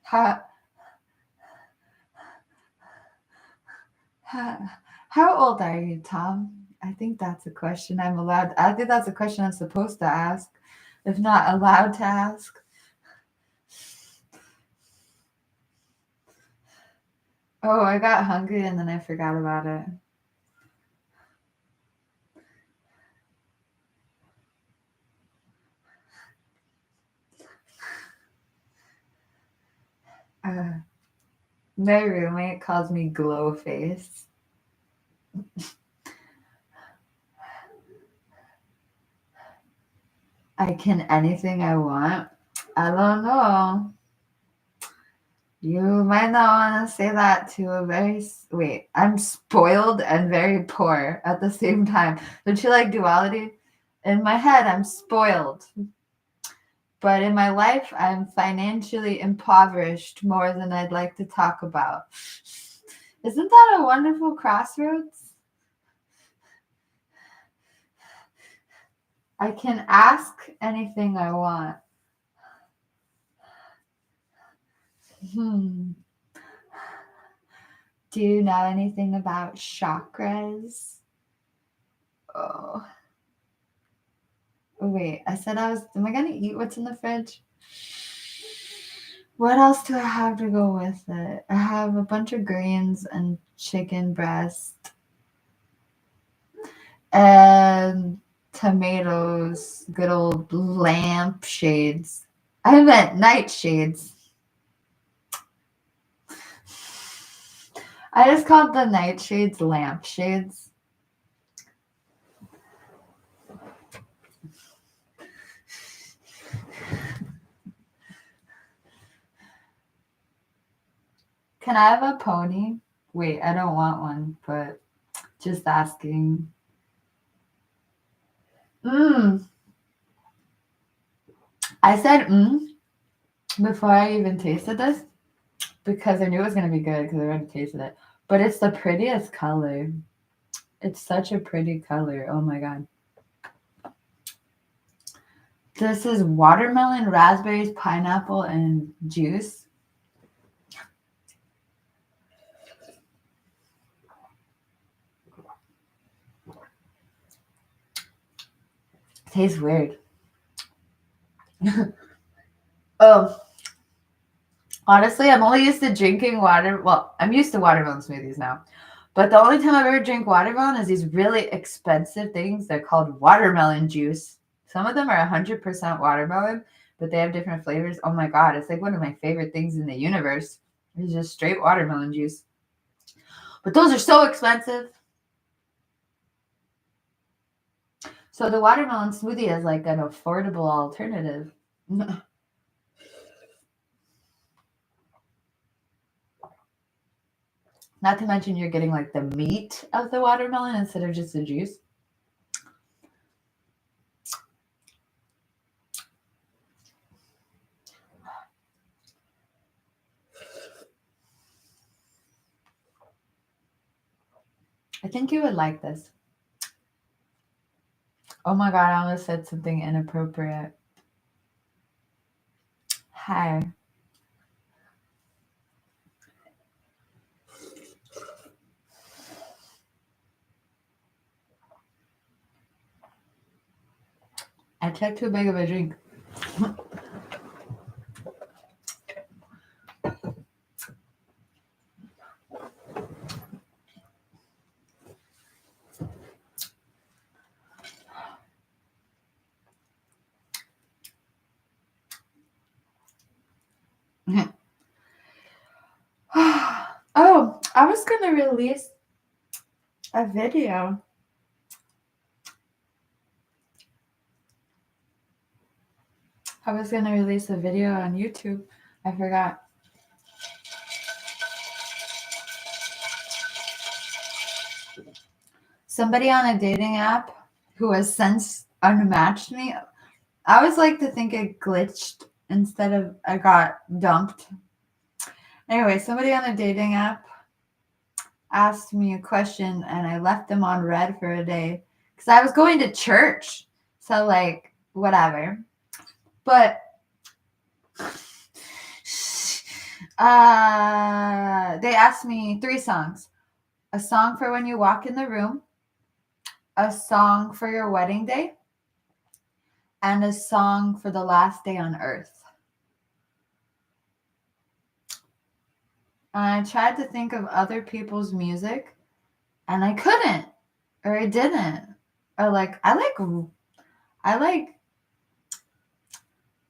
How how old are you, Tom? I think that's a question I think that's a question I'm supposed to ask, if not allowed to ask. Oh, I got hungry and then I forgot about it. My roommate calls me glow face. I can anything I want. I don't know. You might not want to say that to a very. Wait, I'm spoiled and very poor at the same time. Don't you like duality? In my head, I'm spoiled. But in my life, I'm financially impoverished more than I'd like to talk about. Isn't that a wonderful crossroads? I can ask anything I want. Do you know anything about chakras? Oh. Wait, I said am I going to eat what's in the fridge? What else do I have to go with it? I have a bunch of greens and chicken breast and tomatoes, good old lampshades. I meant nightshades. I just called the nightshades lampshades. Can I have a pony? Wait, I don't want one, but just asking. I said before I even tasted this because I knew it was going to be good because I already tasted it. But it's the prettiest color. It's such a pretty color. Oh my God. This is watermelon, raspberries, pineapple, and juice. Tastes weird. Oh, honestly, I'm only used to drinking water. Well, I'm used to watermelon smoothies now. But the only time I've ever drank watermelon is these really expensive things. They're called watermelon juice. Some of them are 100% watermelon, but they have different flavors. Oh my God, it's like one of my favorite things in the universe. It's just straight watermelon juice. But those are so expensive. So the watermelon smoothie is like an affordable alternative. Not to mention you're getting like the meat of the watermelon instead of just the juice. I think you would like this. Oh my God, I almost said something inappropriate. Hi. I took too big of a drink. Oh, I was going to release a video. I was going to release a video on YouTube. I forgot. Somebody on a dating app who has since unmatched me. I always like to think it glitched instead of I got dumped. Anyway, somebody on a dating app asked me a question and I left them on red for a day because I was going to church. So, like, whatever. But they asked me 3 songs: a song for when you walk in the room, a song for your wedding day, and a song for the last day on earth. And I tried to think of other people's music and I couldn't, or I didn't. Or like I like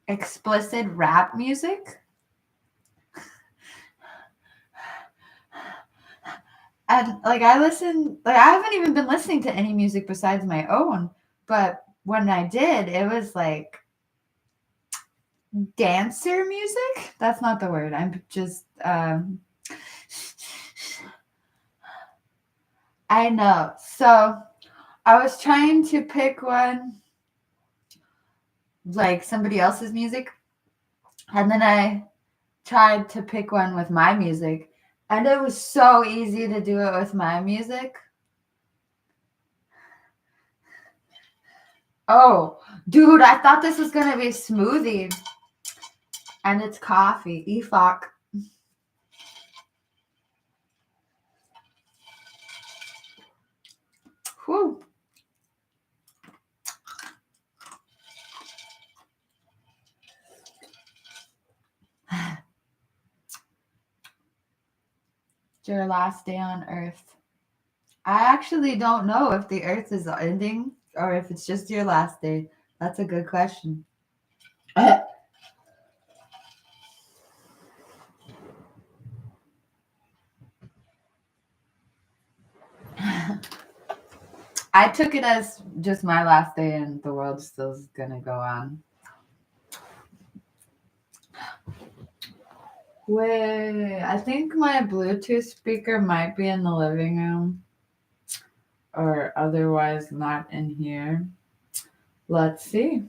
explicit rap music. And like I haven't even been listening to any music besides my own, but when I did, it was like dancer music. That's not the word. I'm just I know. So I was trying to pick one like somebody else's music, and then I tried to pick one with my music, and it was so easy to do it with my music. Oh, dude, I thought this was gonna be smoothie, and it's coffee. Fuck. Whew. It's your last day on Earth. I actually don't know if the Earth is ending or if it's just your last day. That's a good question. I took it as just my last day and the world still is gonna go on. Wait, I think my Bluetooth speaker might be in the living room or otherwise not in here. Let's see.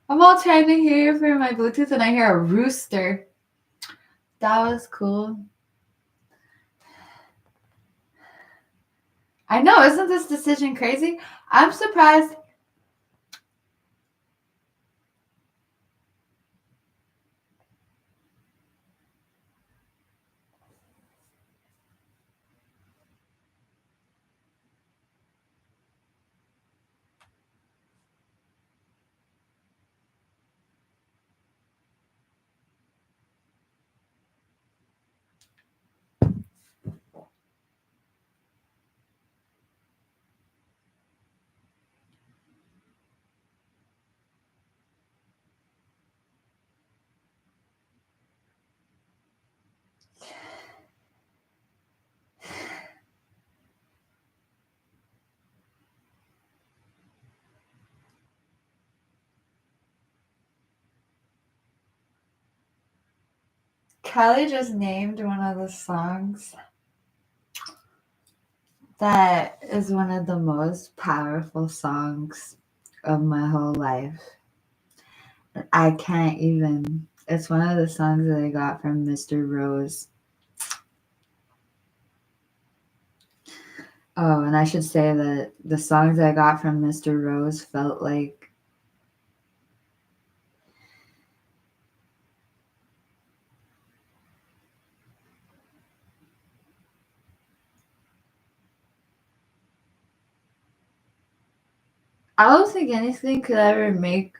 I'm all trying to hear for my Bluetooth and I hear a rooster. That was cool. I know, isn't this decision crazy? I'm surprised. Kelly just named one of the songs that is one of the most powerful songs of my whole life. I can't even. It's one of the songs that I got from Mr. Rose. Oh, and I should say that the songs I got from Mr. Rose felt like I don't think anything could ever make.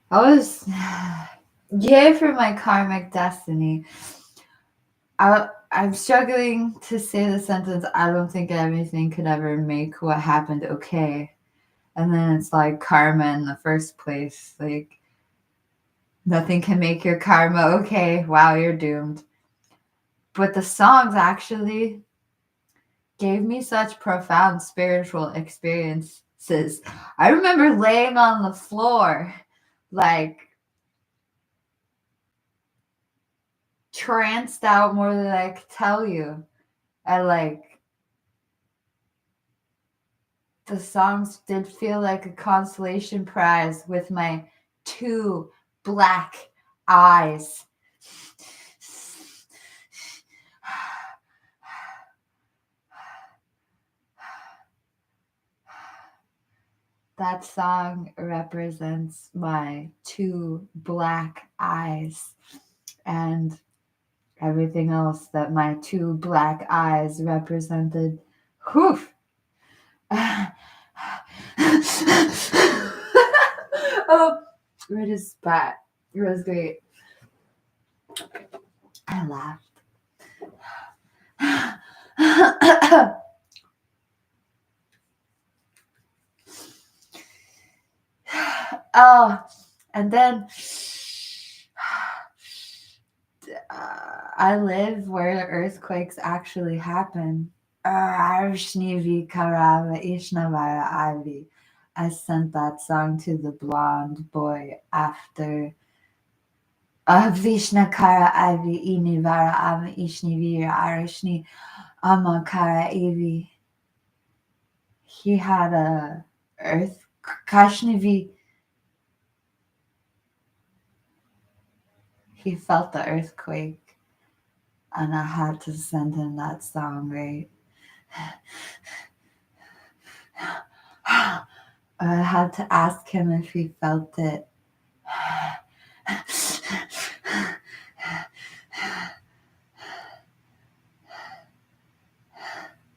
I was. Yay for my karmic destiny. I'm struggling to say the sentence, I don't think everything could ever make what happened okay. And then it's like karma in the first place. Like, nothing can make your karma okay. Wow, you're doomed. But the songs actually gave me such profound spiritual experiences. I remember laying on the floor, like tranced out more than I could tell you. And like the songs did feel like a consolation prize with my two black eyes. That song represents my two black eyes and everything else that my two black eyes represented. Whew. Oh, it is spat. It was great. I laughed. Oh, and then I live where earthquakes actually happen. I sent that song to the blonde boy after Vishnakara Avi Inivara Am Ishnivir Arishni Amakara Avi. He had a earth Kashnivi. He felt the earthquake, and I had to send him that song, right? I had to ask him if he felt it.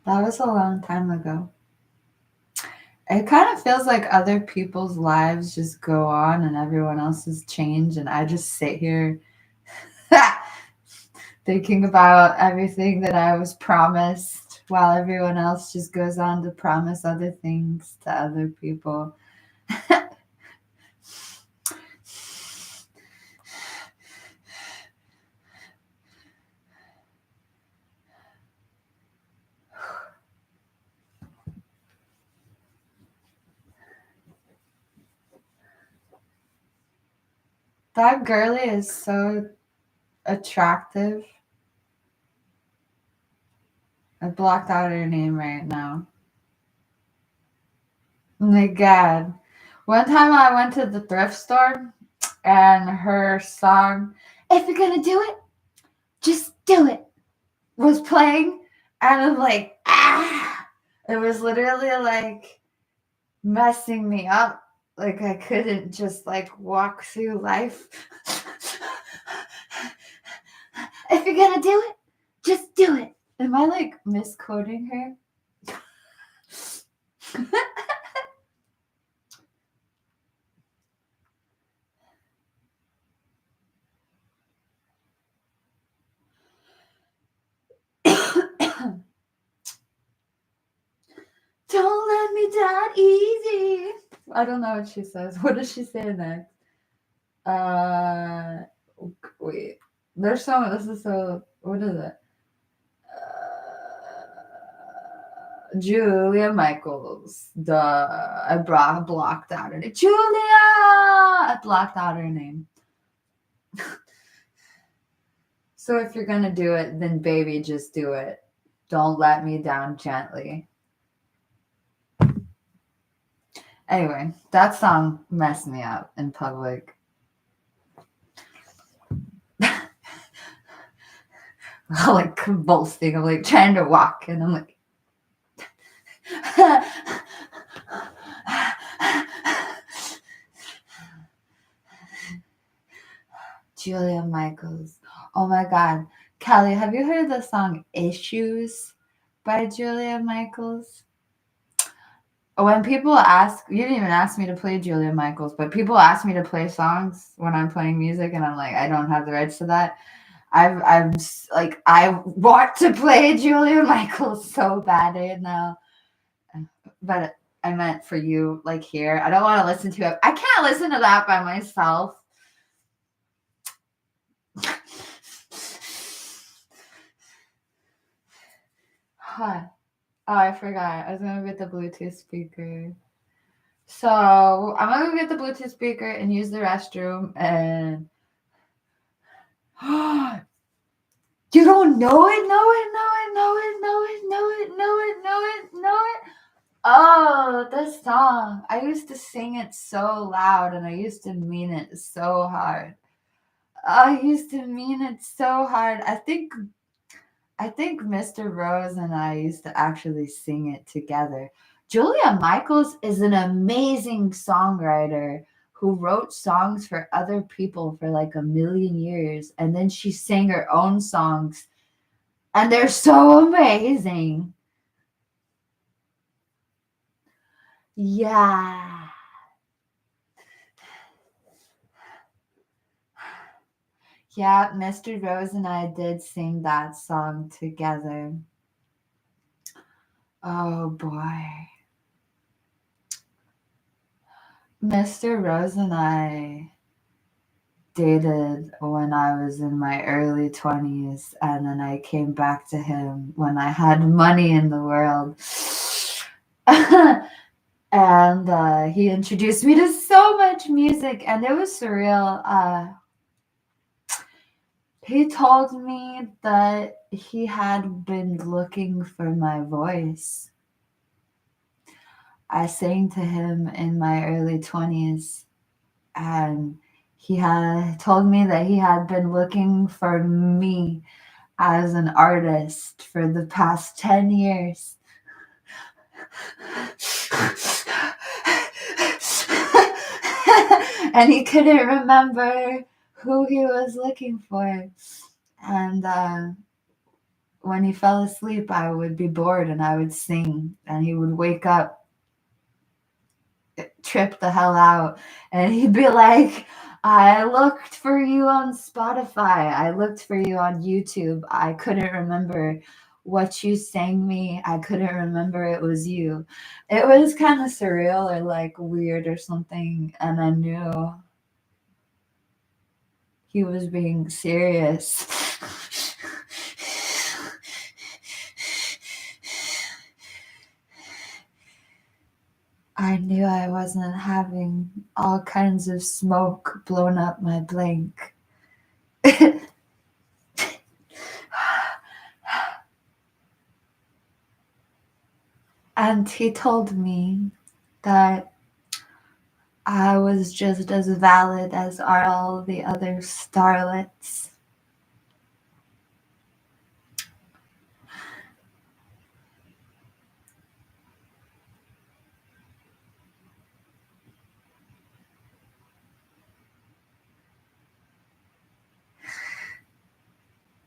That was a long time ago. It kind of feels like other people's lives just go on and everyone else's change, and I just sit here thinking about everything that I was promised while everyone else just goes on to promise other things to other people. That girlie is so attractive. I blocked out her name right now. Oh my God. One time I went to the thrift store and her song, If You're Gonna Do It, Just Do It, was playing. And I'm like, ah! It was literally like messing me up. Like I couldn't just like walk through life. If you're gonna do it, just do it. Am I like misquoting her? Don't let me down easy. I don't know what she says. What does she say next? Wait. There's so. This is so. What is it? Julia Michaels. Duh. I blocked out her name. Julia! I blocked out her name. So if you're gonna do it, then baby, just do it. Don't let me down gently. Anyway, that song messed me up in public. I'm like convulsing. I'm like trying to walk, and I'm like, Julia Michaels. Oh my God. Kelly, have you heard the song Issues by Julia Michaels? When people ask, you didn't even ask me to play Julia Michaels, but people ask me to play songs when I'm playing music, and I'm like, I don't have the rights to that. I'm like, I want to play Julia Michaels so bad right now, but I meant for you, like here. I don't want to listen to it. I can't listen to that by myself. Huh. Oh, I forgot. I was gonna get the Bluetooth speaker. So I'm gonna go get the Bluetooth speaker and use the restroom. And you don't know it, know it, know it, know it, know it, know it, know it, know it, know it. Oh, this song. I used to sing it so loud, and I used to mean it so hard. I used to mean it so hard. I think Mr. Rose and I used to actually sing it together. Julia Michaels is an amazing songwriter who wrote songs for other people for like a million years, and then she sang her own songs, and they're so amazing. Yeah. Yeah, Mr. Rose and I did sing that song together. Oh boy. Mr. Rose and I dated when I was in my early 20s, and then I came back to him when I had money in the world. And he introduced me to so much music, and it was surreal. He told me that he had been looking for my voice. I sang to him in my early 20s, and he had told me that he had been looking for me as an artist for the past 10 years. And he couldn't remember who he was looking for. And when he fell asleep, I would be bored and I would sing, and he would wake up, trip the hell out, and he'd be like, I looked for you on Spotify, I looked for you on YouTube, I couldn't remember what you sang me, I couldn't remember it was you. It was kind of surreal or like weird or something, and I knew he was being serious. I knew I wasn't having all kinds of smoke blown up my blank. And he told me that I was just as valid as are all the other starlets.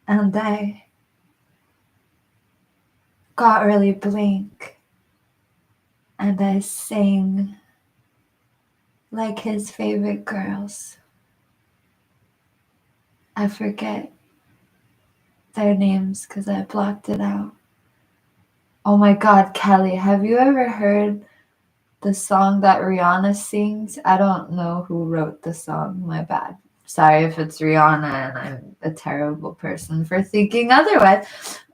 And I got really blank, and I sang like his favorite girls. I forget their names because I blocked it out. Oh my God, Kelly, have you ever heard the song that Rihanna sings? I don't know who wrote the song, my bad. Sorry if it's Rihanna and I'm a terrible person for thinking otherwise.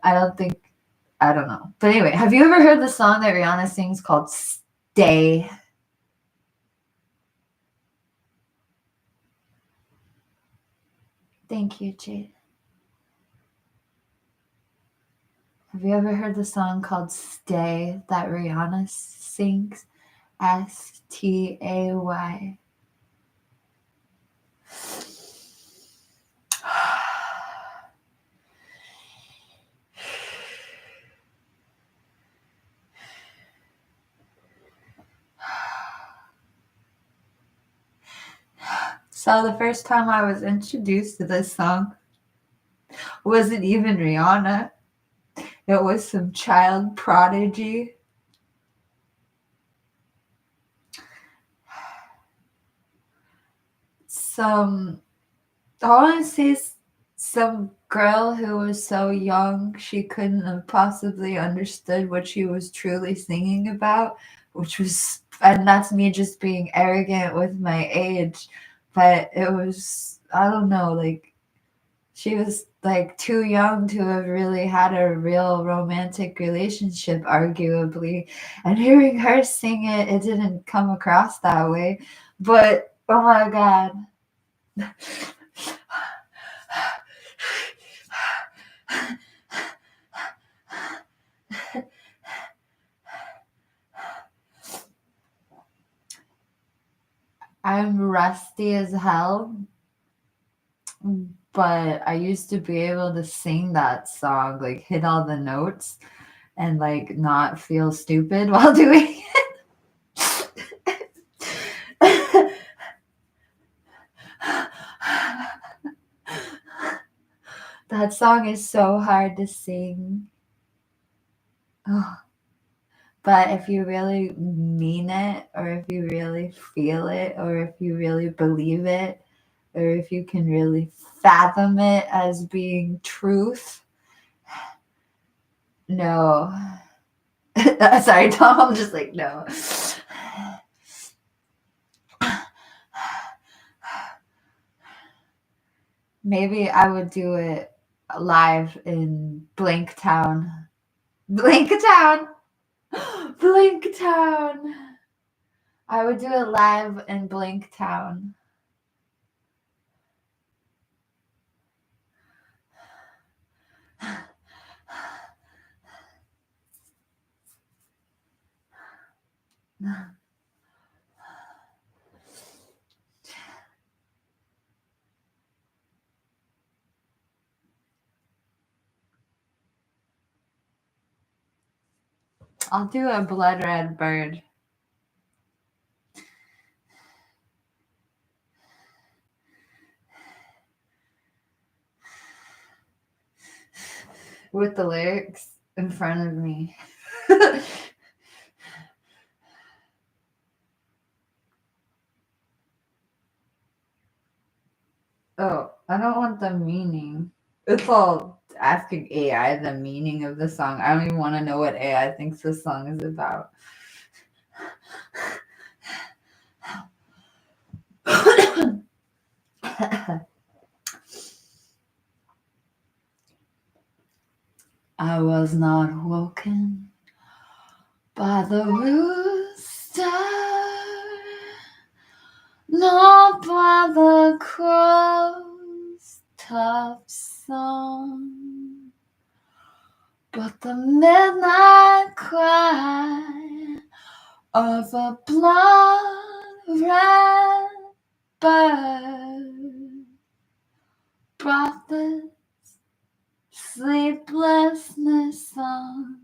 I don't know. But anyway, have you ever heard the song that Rihanna sings called Stay? Thank you, Jade. Have you ever heard the song called Stay that Rihanna sings? Stay. So the first time I was introduced to this song wasn't even Rihanna. It was some child prodigy. I want to say some girl who was so young she couldn't have possibly understood what she was truly singing about, and that's me just being arrogant with my age, but it was, I don't know, like she was like too young to have really had a real romantic relationship, arguably. And hearing her sing it, it didn't come across that way. But oh my God. I'm rusty as hell, but I used to be able to sing that song, like hit all the notes and like not feel stupid while doing it. That song is so hard to sing. Oh. But if you really mean it, or if you really feel it, or if you really believe it, or if you can really fathom it as being truth, no, Sorry, Tom. I'm just like, no. Maybe I would do it live in Blanktown. Blanktown! Blanktown! I would do it live in Blanktown. I'll do a blood red bird. With the lyrics in front of me. Oh, I don't want the meaning. It's all asking AI the meaning of the song. I don't even want to know what AI thinks the song is about. I was not woken by the rooster, nor by the crow's tough song, but the midnight cry of a blood-red bird brought this sleeplessness on.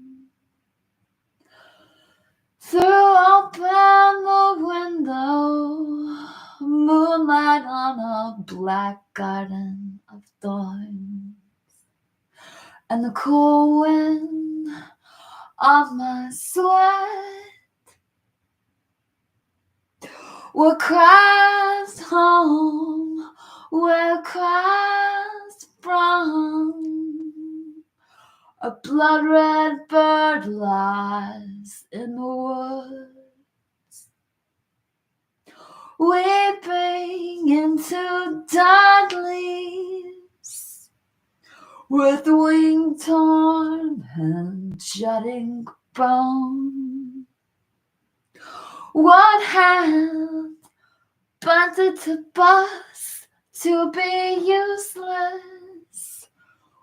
Through open the window, moonlight on a black garden of thorns, and the cool wind on my sweat were cries home, where cries from. A blood-red bird lies in the woods, weeping into dead leaves, with wing torn and jutting bone. What hand planted to bust, to be useless?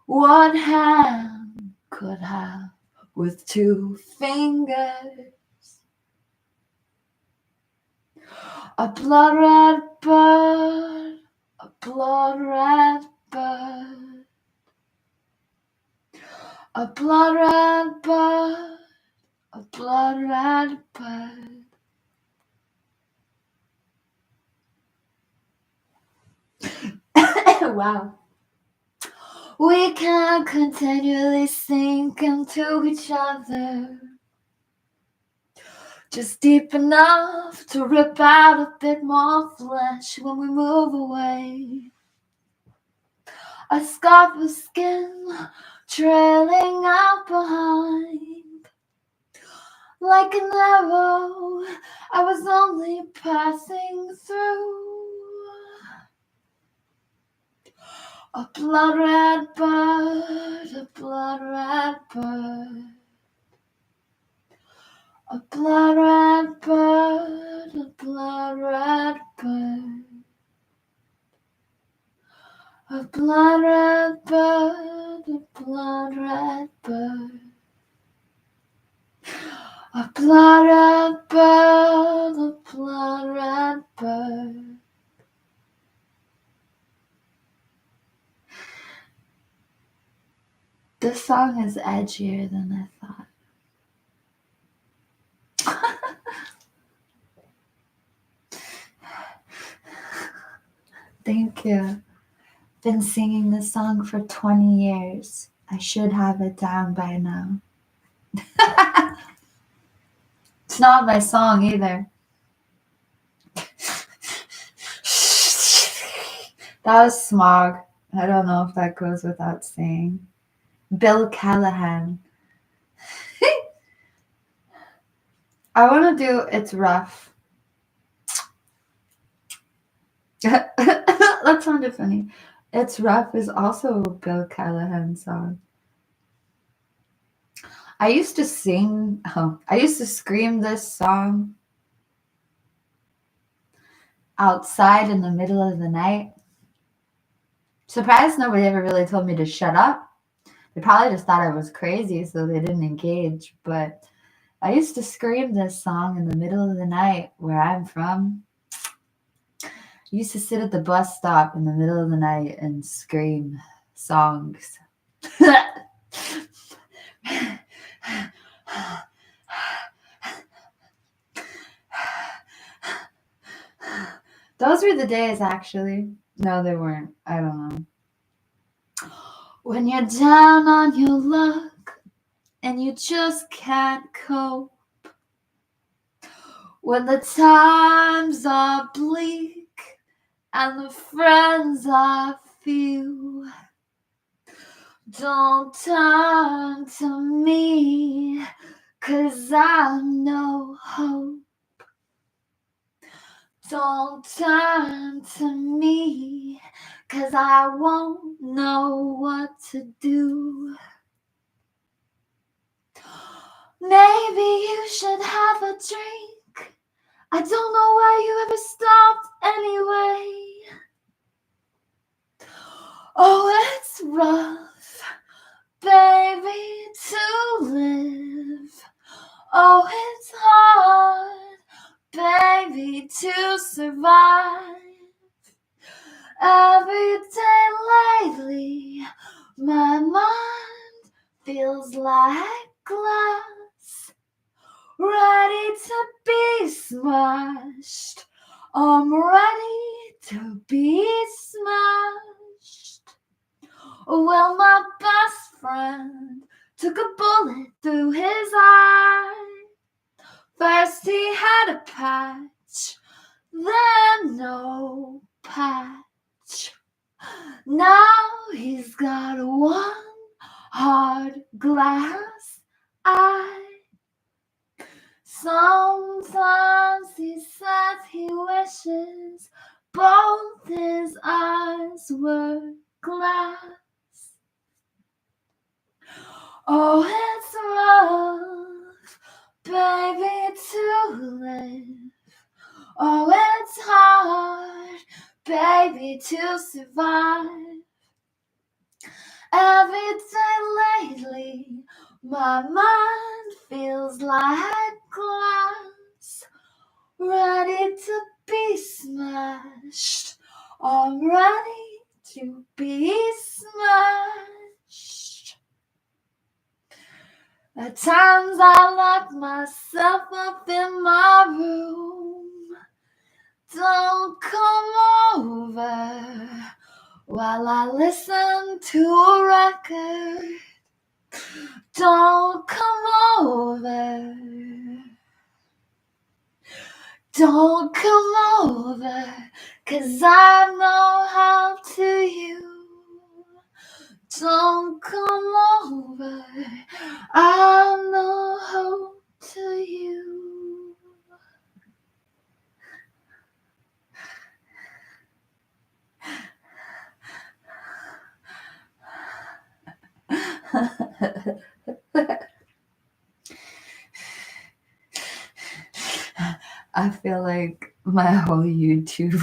What hand could have with 2 fingers? A blood-red bird, a blood-red bird, a blood-red bird, a blood-red bird. Wow. We can't continually sink into each other, just deep enough to rip out a bit more flesh when we move away. A scarf of skin trailing out behind, like an arrow I was only passing through. A blood-red bird, a blood-red bird, a blood-red bird, a blood-red bird, a blood-red bird, a blood-red bird, a blood-red bird, a blood-red bird. This song is edgier than I thought. Thank you. Been singing this song for 20 years. I should have it down by now. It's not my song either. That was smog. I don't know if that goes without saying. Bill Callahan. I want to do It's Rough. That sounded funny. It's Rough is also a Bill Callahan song. I used to scream this song outside in the middle of the night. Surprised nobody ever really told me to shut up. They probably just thought I was crazy, so they didn't engage. But I used to scream this song in the middle of the night where I'm from. I used to sit at the bus stop in the middle of the night and scream songs. Those were the days, actually. No, they weren't. I don't know. When you're down on your luck and you just can't cope. When the times are bleak and the friends are few. Don't turn to me, 'cause I'm no hope. Don't turn to me, 'cause I won't know what to do. Maybe you should have a drink. I don't know why you ever stopped anyway. Oh, it's rough, baby, to live. Oh, it's hard, baby, to survive. Every day lately, my mind feels like glass, ready to be smashed. I'm ready to be smashed. Well, my best friend took a bullet through his eye. First he had a patch, then no patch. Now he's got one hard glass eye. Sometimes he says he wishes both his eyes were glass. Oh, it's rough, baby, to live. Oh, it's hard, baby, to survive. Every day lately, my mind feels like glass, ready to be smashed. I'm ready to be smashed. At times I lock myself up in my room. Don't come over while I listen to a record. Don't come over. Don't come over, 'cause I'm no help to you. Don't come over, I'm no hope to you. I feel like my whole YouTube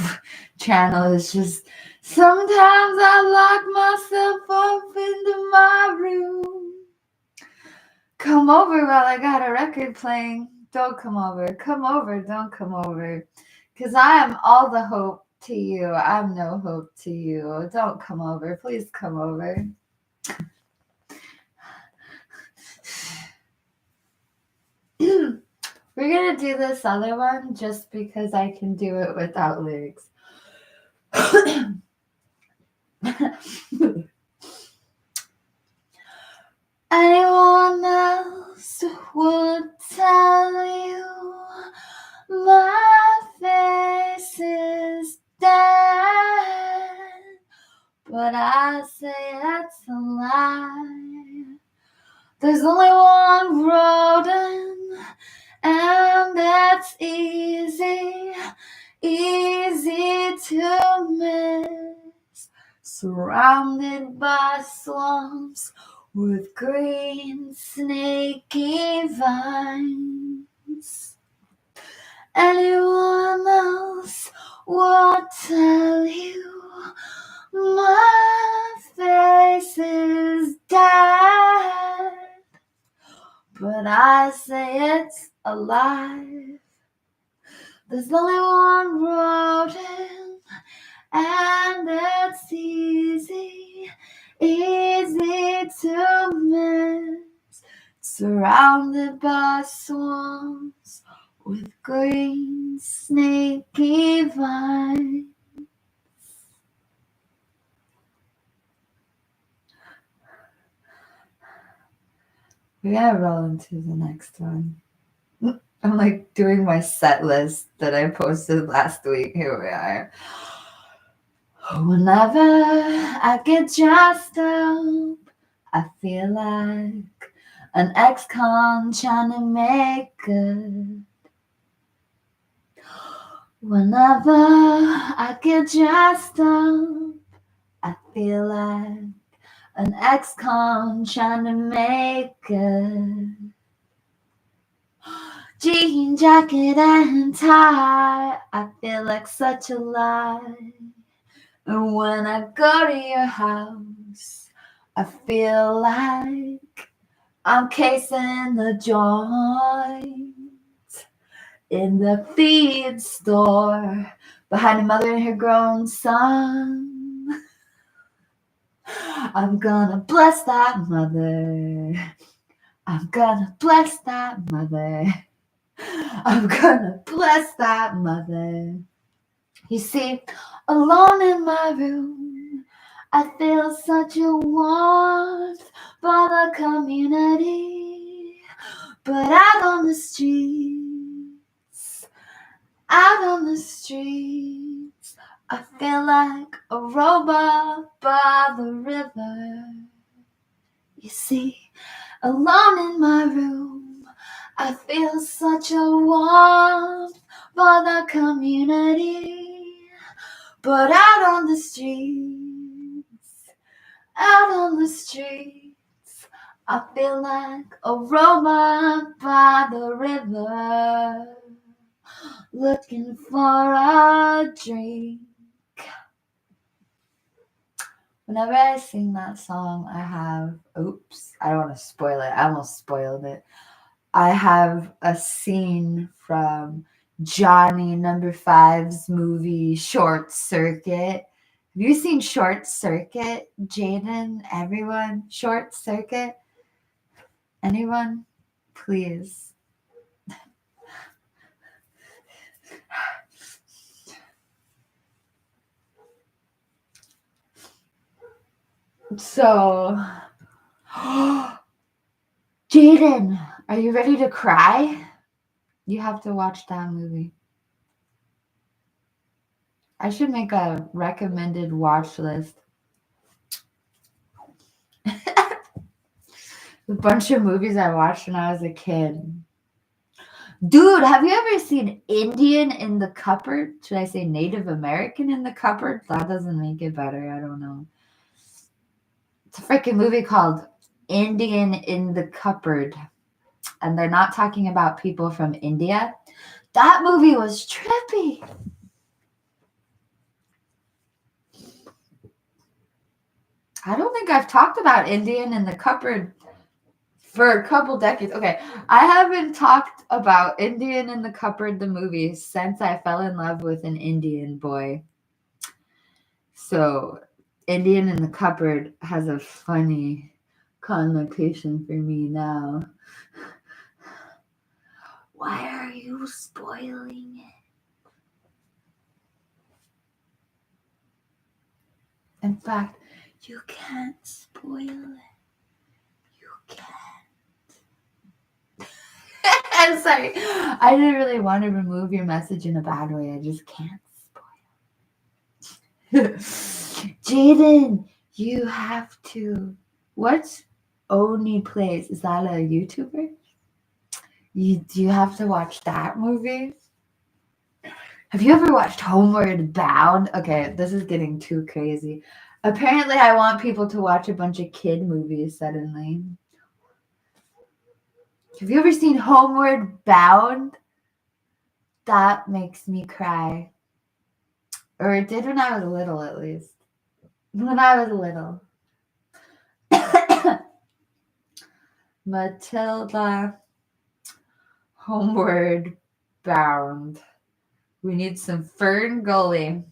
channel is just, sometimes I lock myself up into my room. Come over while I got a record playing. Don't come over. Come over, don't come over. 'Cause I am all the hope to you. I'm no hope to you. Don't come over. Please come over. We're gonna do this other one just because I can do it without lyrics. Anyone else would tell you my face is dead, but I say that's a lie. There's only one road in, And it's easy to miss, surrounded by swamps with green snaky vines. Anyone else will tell you my face is dead, but I say it's alive. There's only one road in, and it's easy to miss, surrounded by swamps with green snaky vines. We gotta roll into the next one. I'm like doing my set list that I posted last week. Here we are. Whenever I get dressed up, I feel like an ex-con trying to make good. Whenever I get dressed up, I feel like an ex-con trying to make good. Jean jacket and tie, I feel like such a lie. And when I go to your house, I feel like I'm casing the joint in the feed store behind a mother and her grown son. I'm gonna bless that mother. I'm gonna bless that mother. I'm gonna bless that mother. You see, alone in my room, I feel such a warmth for the community. But out on the streets, I feel like a robot by the river. You see, alone in my room, I feel such a warmth for the community. But out on the streets, I feel like a robot by the river, looking for a drink. Whenever I sing that song, I have, I don't want to spoil it. I almost spoiled it. I have a scene from Johnny number 5's movie Short Circuit. Have you seen Short Circuit, Jaden? Everyone? Short Circuit? Anyone? Please. So, Jaden, are you ready to cry? You have to watch that movie. I should make a recommended watch list. A bunch of movies I watched when I was a kid. Dude, have you ever seen Indian in the Cupboard? Should I say Native American in the Cupboard? That doesn't make it better. I don't know. It's a freaking movie called Indian in the Cupboard. And they're not talking about people from India. That movie was trippy. I don't think I've talked about Indian in the Cupboard for a couple decades. Okay, I haven't talked about Indian in the Cupboard, the movie, since I fell in love with an Indian boy. So, Indian in the Cupboard has a funny connotation for me now. Why are you spoiling it? In fact, you can't spoil it. You can't. I'm sorry. I didn't really want to remove your message in a bad way. I just can't spoil. Jaden, you have to. What's Oni Plays? Is that a YouTuber? Do you have to watch that movie? Have you ever watched Homeward Bound? Okay, this is getting too crazy. Apparently, I want people to watch a bunch of kid movies suddenly. Have you ever seen Homeward Bound? That makes me cry. Or it did when I was little, at least. When I was little. Matilda, Homeward Bound. We need some Fern Gully.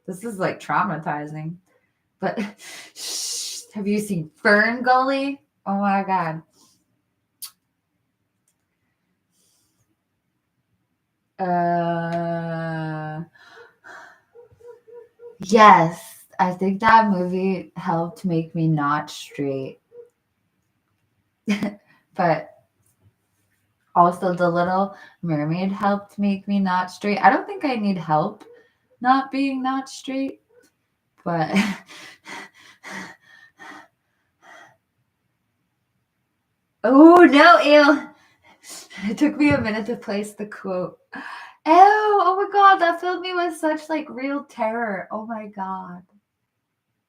This is like traumatizing. But have you seen Fern Gully? Oh my God. Yes, I think that movie helped make me not straight. But also The Little Mermaid helped make me not straight. I don't think I need help not being not straight, but oh no, ew. It took me a minute to place the quote. Ew, oh my God, that filled me with such like real terror. Oh my God.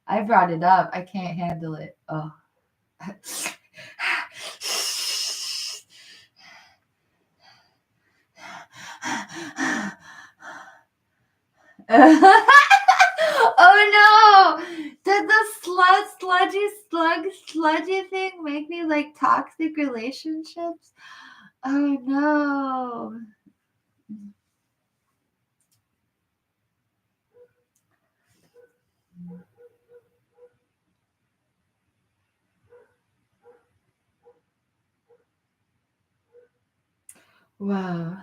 I brought it up. I can't handle it. Oh. Oh no! Did the sludgy thing make me like toxic relationships? Oh no. Wow.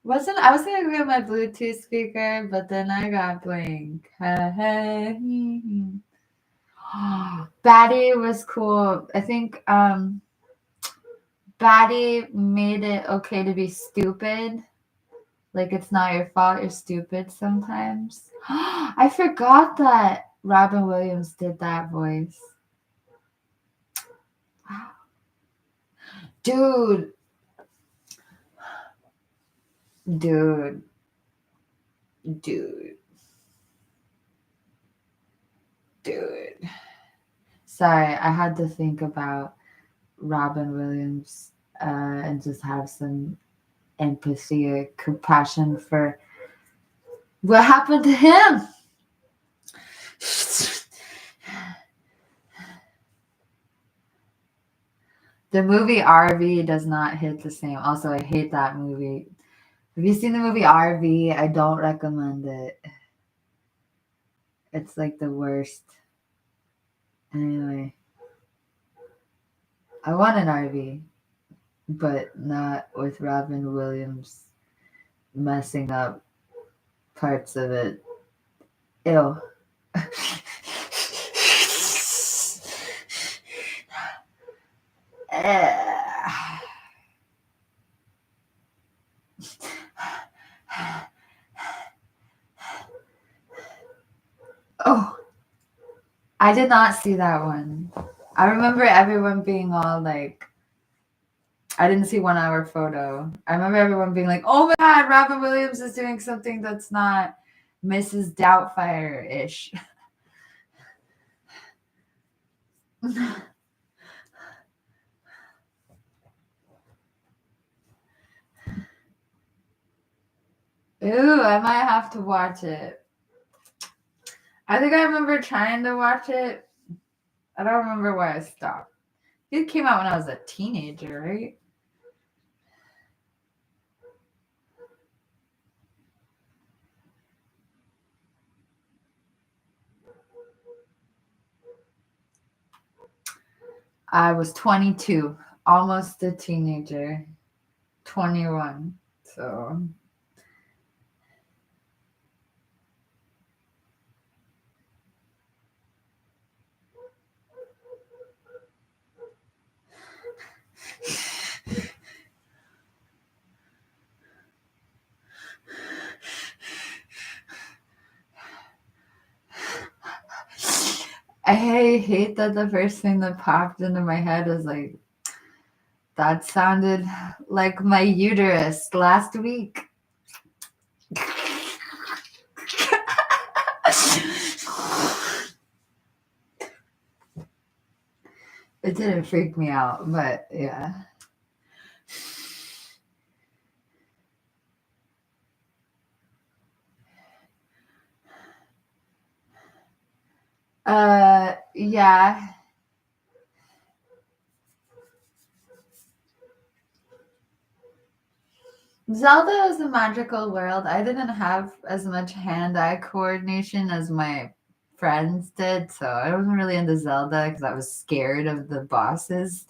I was gonna grab my Bluetooth speaker, but then I got blank. Batty was cool. I think Batty made it okay to be stupid. Like it's not your fault, you're stupid sometimes. I forgot that Robin Williams did that voice. Dude. Dude. Dude. Dude. Sorry, I had to think about Robin Williams and just have some empathy or compassion for what happened to him. The movie RV does not hit the same. Also, I hate that movie. Have you seen the movie RV? I don't recommend it. It's like the worst. Anyway, I want an RV, but not with Robin Williams messing up parts of it. Ew. Oh, I did not see that one. I remember everyone being all like, I didn't see 1 hour photo. I remember everyone being like, oh my God, Robin Williams is doing something that's not Mrs. Doubtfire-ish. Ooh, I might have to watch it. I think I remember trying to watch it. I don't remember why I stopped. It came out when I was a teenager, right? I was 22, almost a teenager, 21. So I hate that the first thing that popped into my head is like, that sounded like my uterus last week. It didn't freak me out, but yeah. Yeah. Zelda is a magical world. I didn't have as much hand-eye coordination as my friends did, so I wasn't really into Zelda because I was scared of the bosses.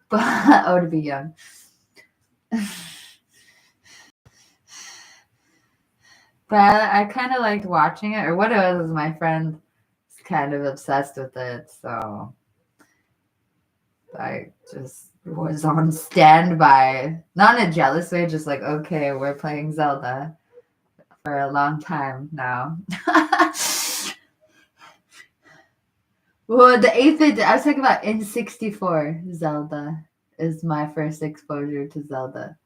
But oh, to be young. But I kind of liked watching it, or what it was my friend was kind of obsessed with it, so I just was on standby. Not in a jealous way, just like, okay, we're playing Zelda for a long time now. Well, the eighth I was talking about N64 Zelda is my first exposure to Zelda.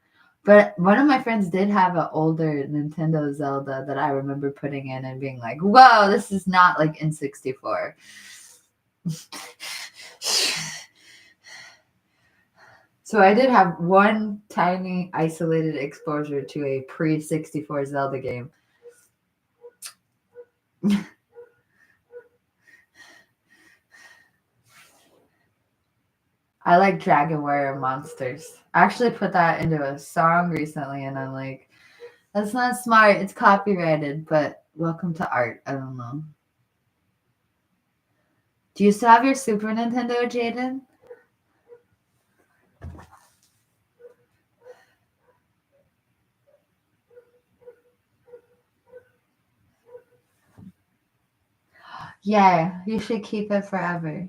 But one of my friends did have an older Nintendo Zelda that I remember putting in and being like, whoa, this is not like N64. So I did have one tiny isolated exposure to a pre-64 Zelda game. I like Dragon Warrior Monsters. I actually put that into a song recently, and I'm like, that's not smart. It's copyrighted, but welcome to art. I don't know. Do you still have your Super Nintendo, Jaden? Yeah, you should keep it forever.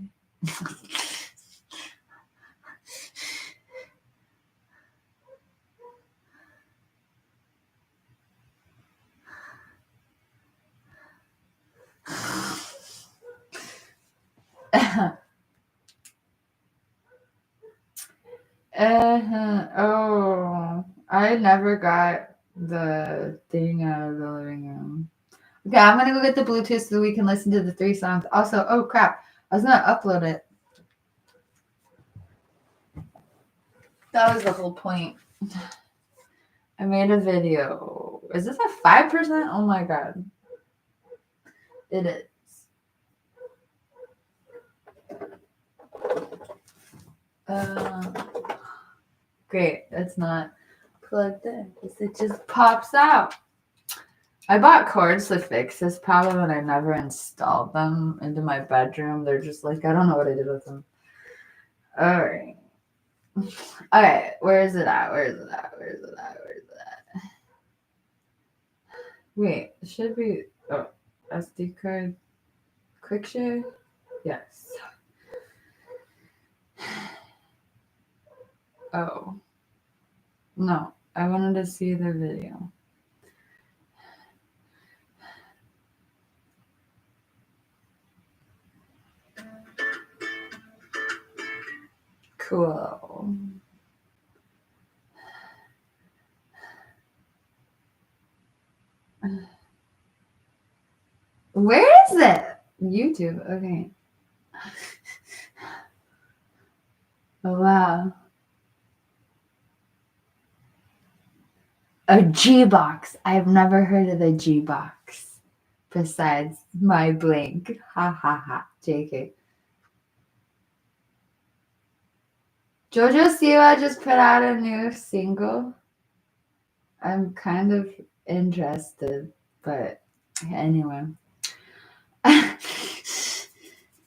Oh, I never got the thing out of the living room. Okay, I'm gonna go get the Bluetooth so we can listen to the 3 songs. Also, oh crap, I was gonna upload it. That was the whole point. I made a video. Is this a 5%? Oh my god. It is. Great. It's not plugged in. It just pops out. I bought cords to fix this problem and I never installed them into my bedroom. They're just like, I don't know what I did with them. All right. All right. Where is it at? Where is it at? Where is it at? Where is it at? Wait, it should be. Oh, SD card. Quick share? Yes. Oh. No, I wanted to see the video. Cool. Where is it? YouTube. Okay. Oh, wow. A G box. I've never heard of the G box besides my blink. Ha ha ha. JK. Jojo Siwa just put out a new single. I'm kind of interested, but anyway.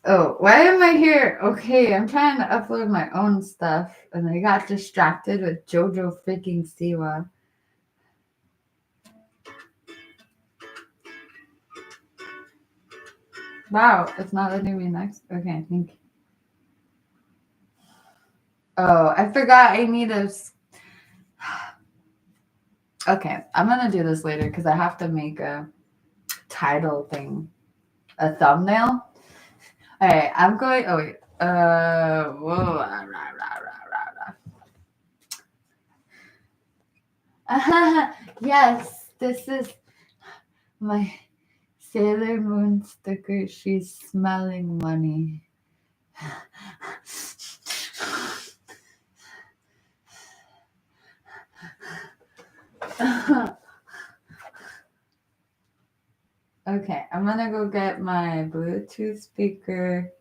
Oh, why am I here? Okay, I'm trying to upload my own stuff, and I got distracted with Jojo freaking Siwa. Wow, it's not letting me next. Okay, I think. Oh, I forgot I need a. Okay, I'm gonna do this later because I have to make a title thing, a thumbnail. All right, I'm going. Oh wait. Whoa. Yes, this is my Sailor Moon sticker. She's smelling money. Okay, I'm gonna go get my Bluetooth speaker.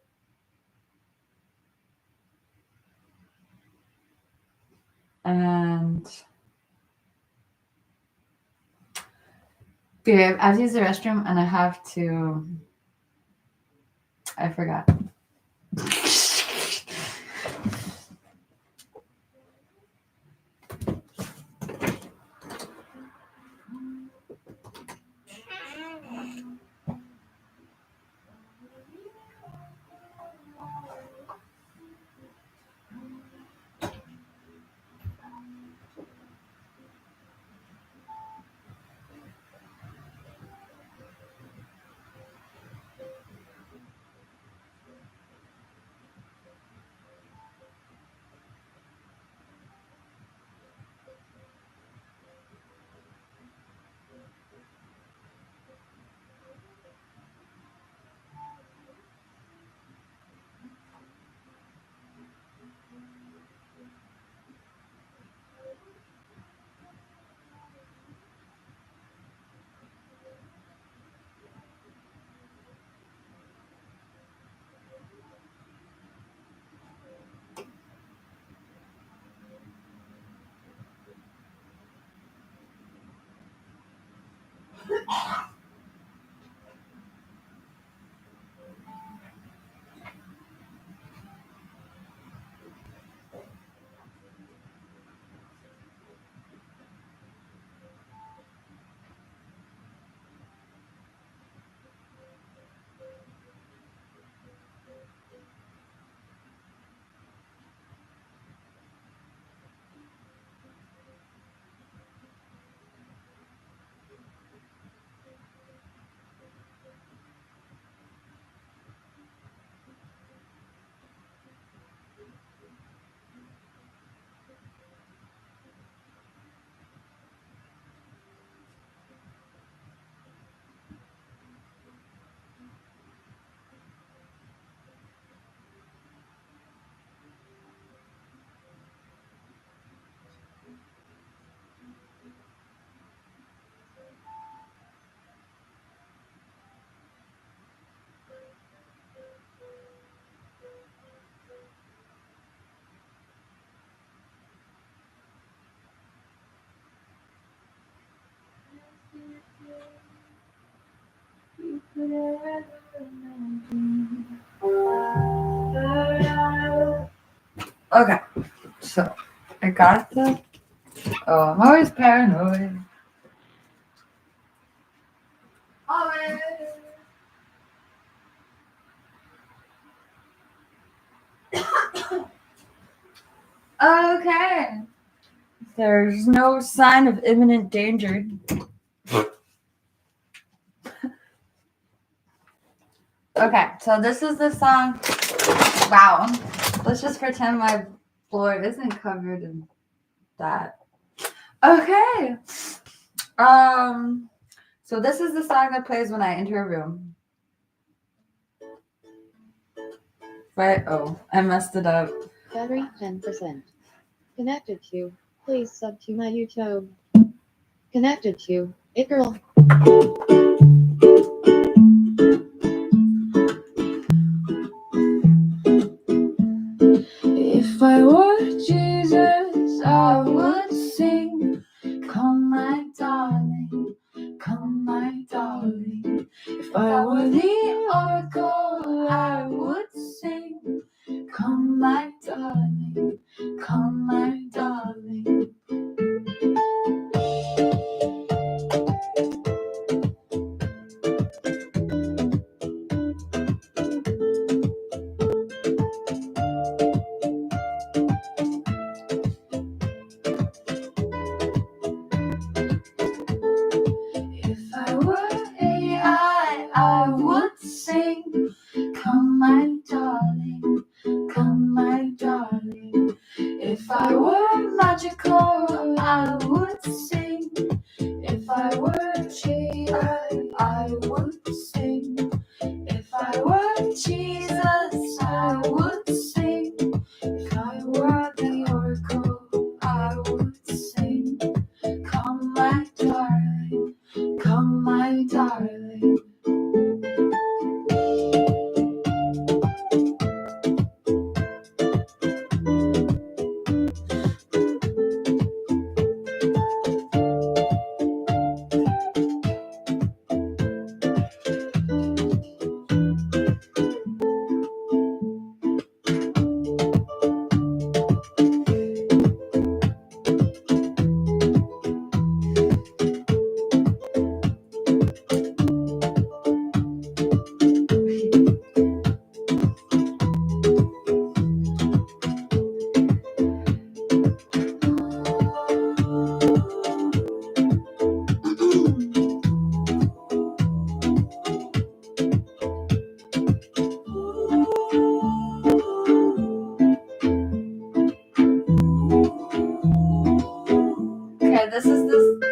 And babe, I have to use the restroom and I have to. I forgot. Okay, so I got the. Oh, I'm always paranoid. Okay. There's no sign of imminent danger. Okay, so this is the song. Wow. Let's just pretend my floor isn't covered in that. Okay. So this is the song that plays when I enter a room. Right? Oh, I messed it up. Battery 10%. Connected to. Please sub to my YouTube. Connected to. It girl. If I were Jesus, I would sing, "Come, my darling, come, my darling." If I were the oracle, I would sing, "Come, my darling, come, my darling." If I were AI, I would sing, "Come, my would sing. If I were Jesus, I would sing. If I were the oracle, I would sing. Come, my darling, come, my darling. Okay, this is this.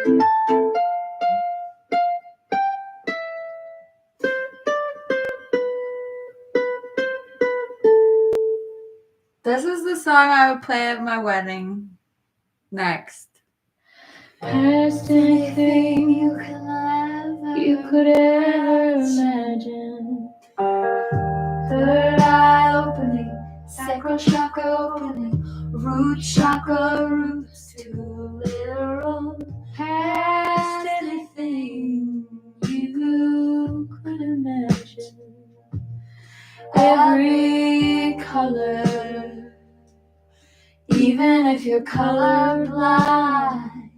This is the song I would play at my wedding. Next. Past anything you could ever imagine. Third eye opening, sacral chakra opening, root chakra roots to literal. Past anything you could imagine. Every color, even if you're colorblind,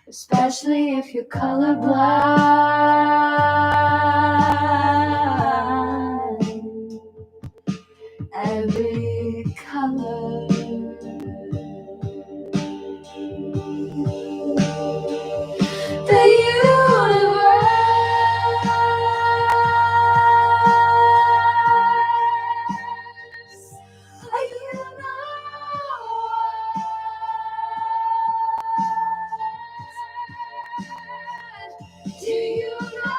especially if you're colorblind. Every color. The universe, do you know?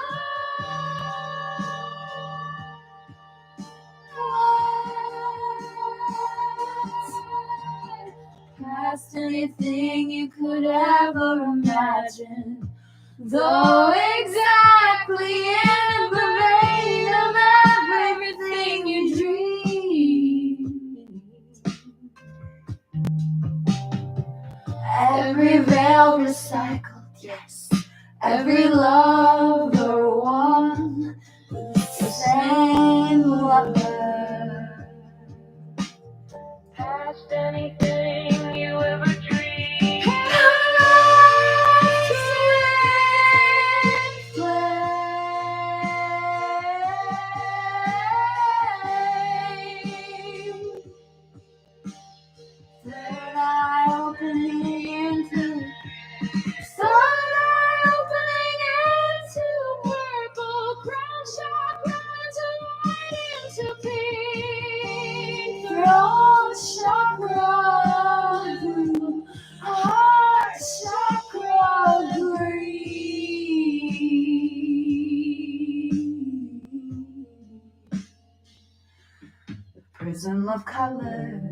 Past anything you could ever imagine, though exactly in the vein of everything you dream. Every veil recycled, yes. Every lover won, the same lover. Past anything you ever dreamed. Third eye opening into third eye opening into purple, crown chakra into white into pink, throat chakra blue, heart chakra green. The prism of color,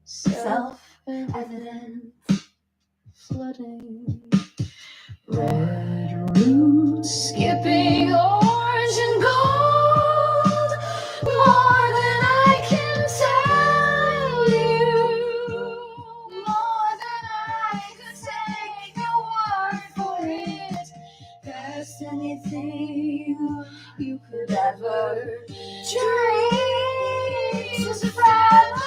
self-evident, flooding. Red roots skipping orange and gold. More than I can tell you. More than I could take a word for it. Past anything you could ever dream. To fathom.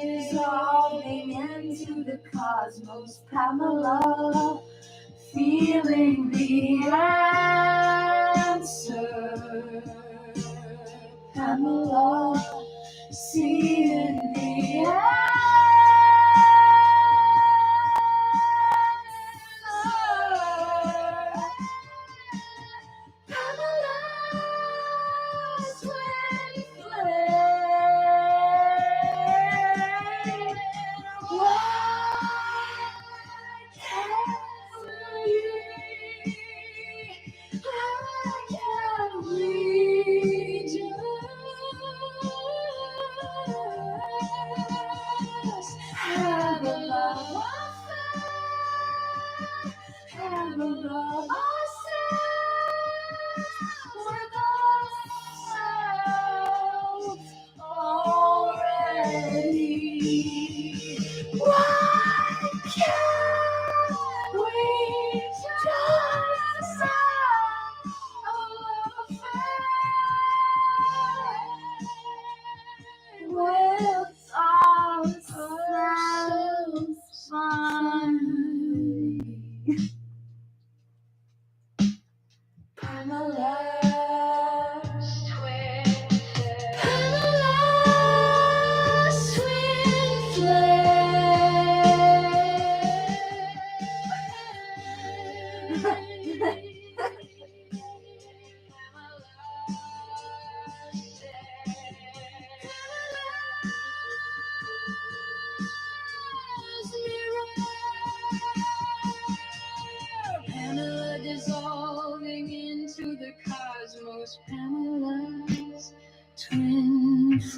Dissolving into the cosmos, Pamela, feeling the answer. Pamela, seeing the answer. Pamela's twin flame.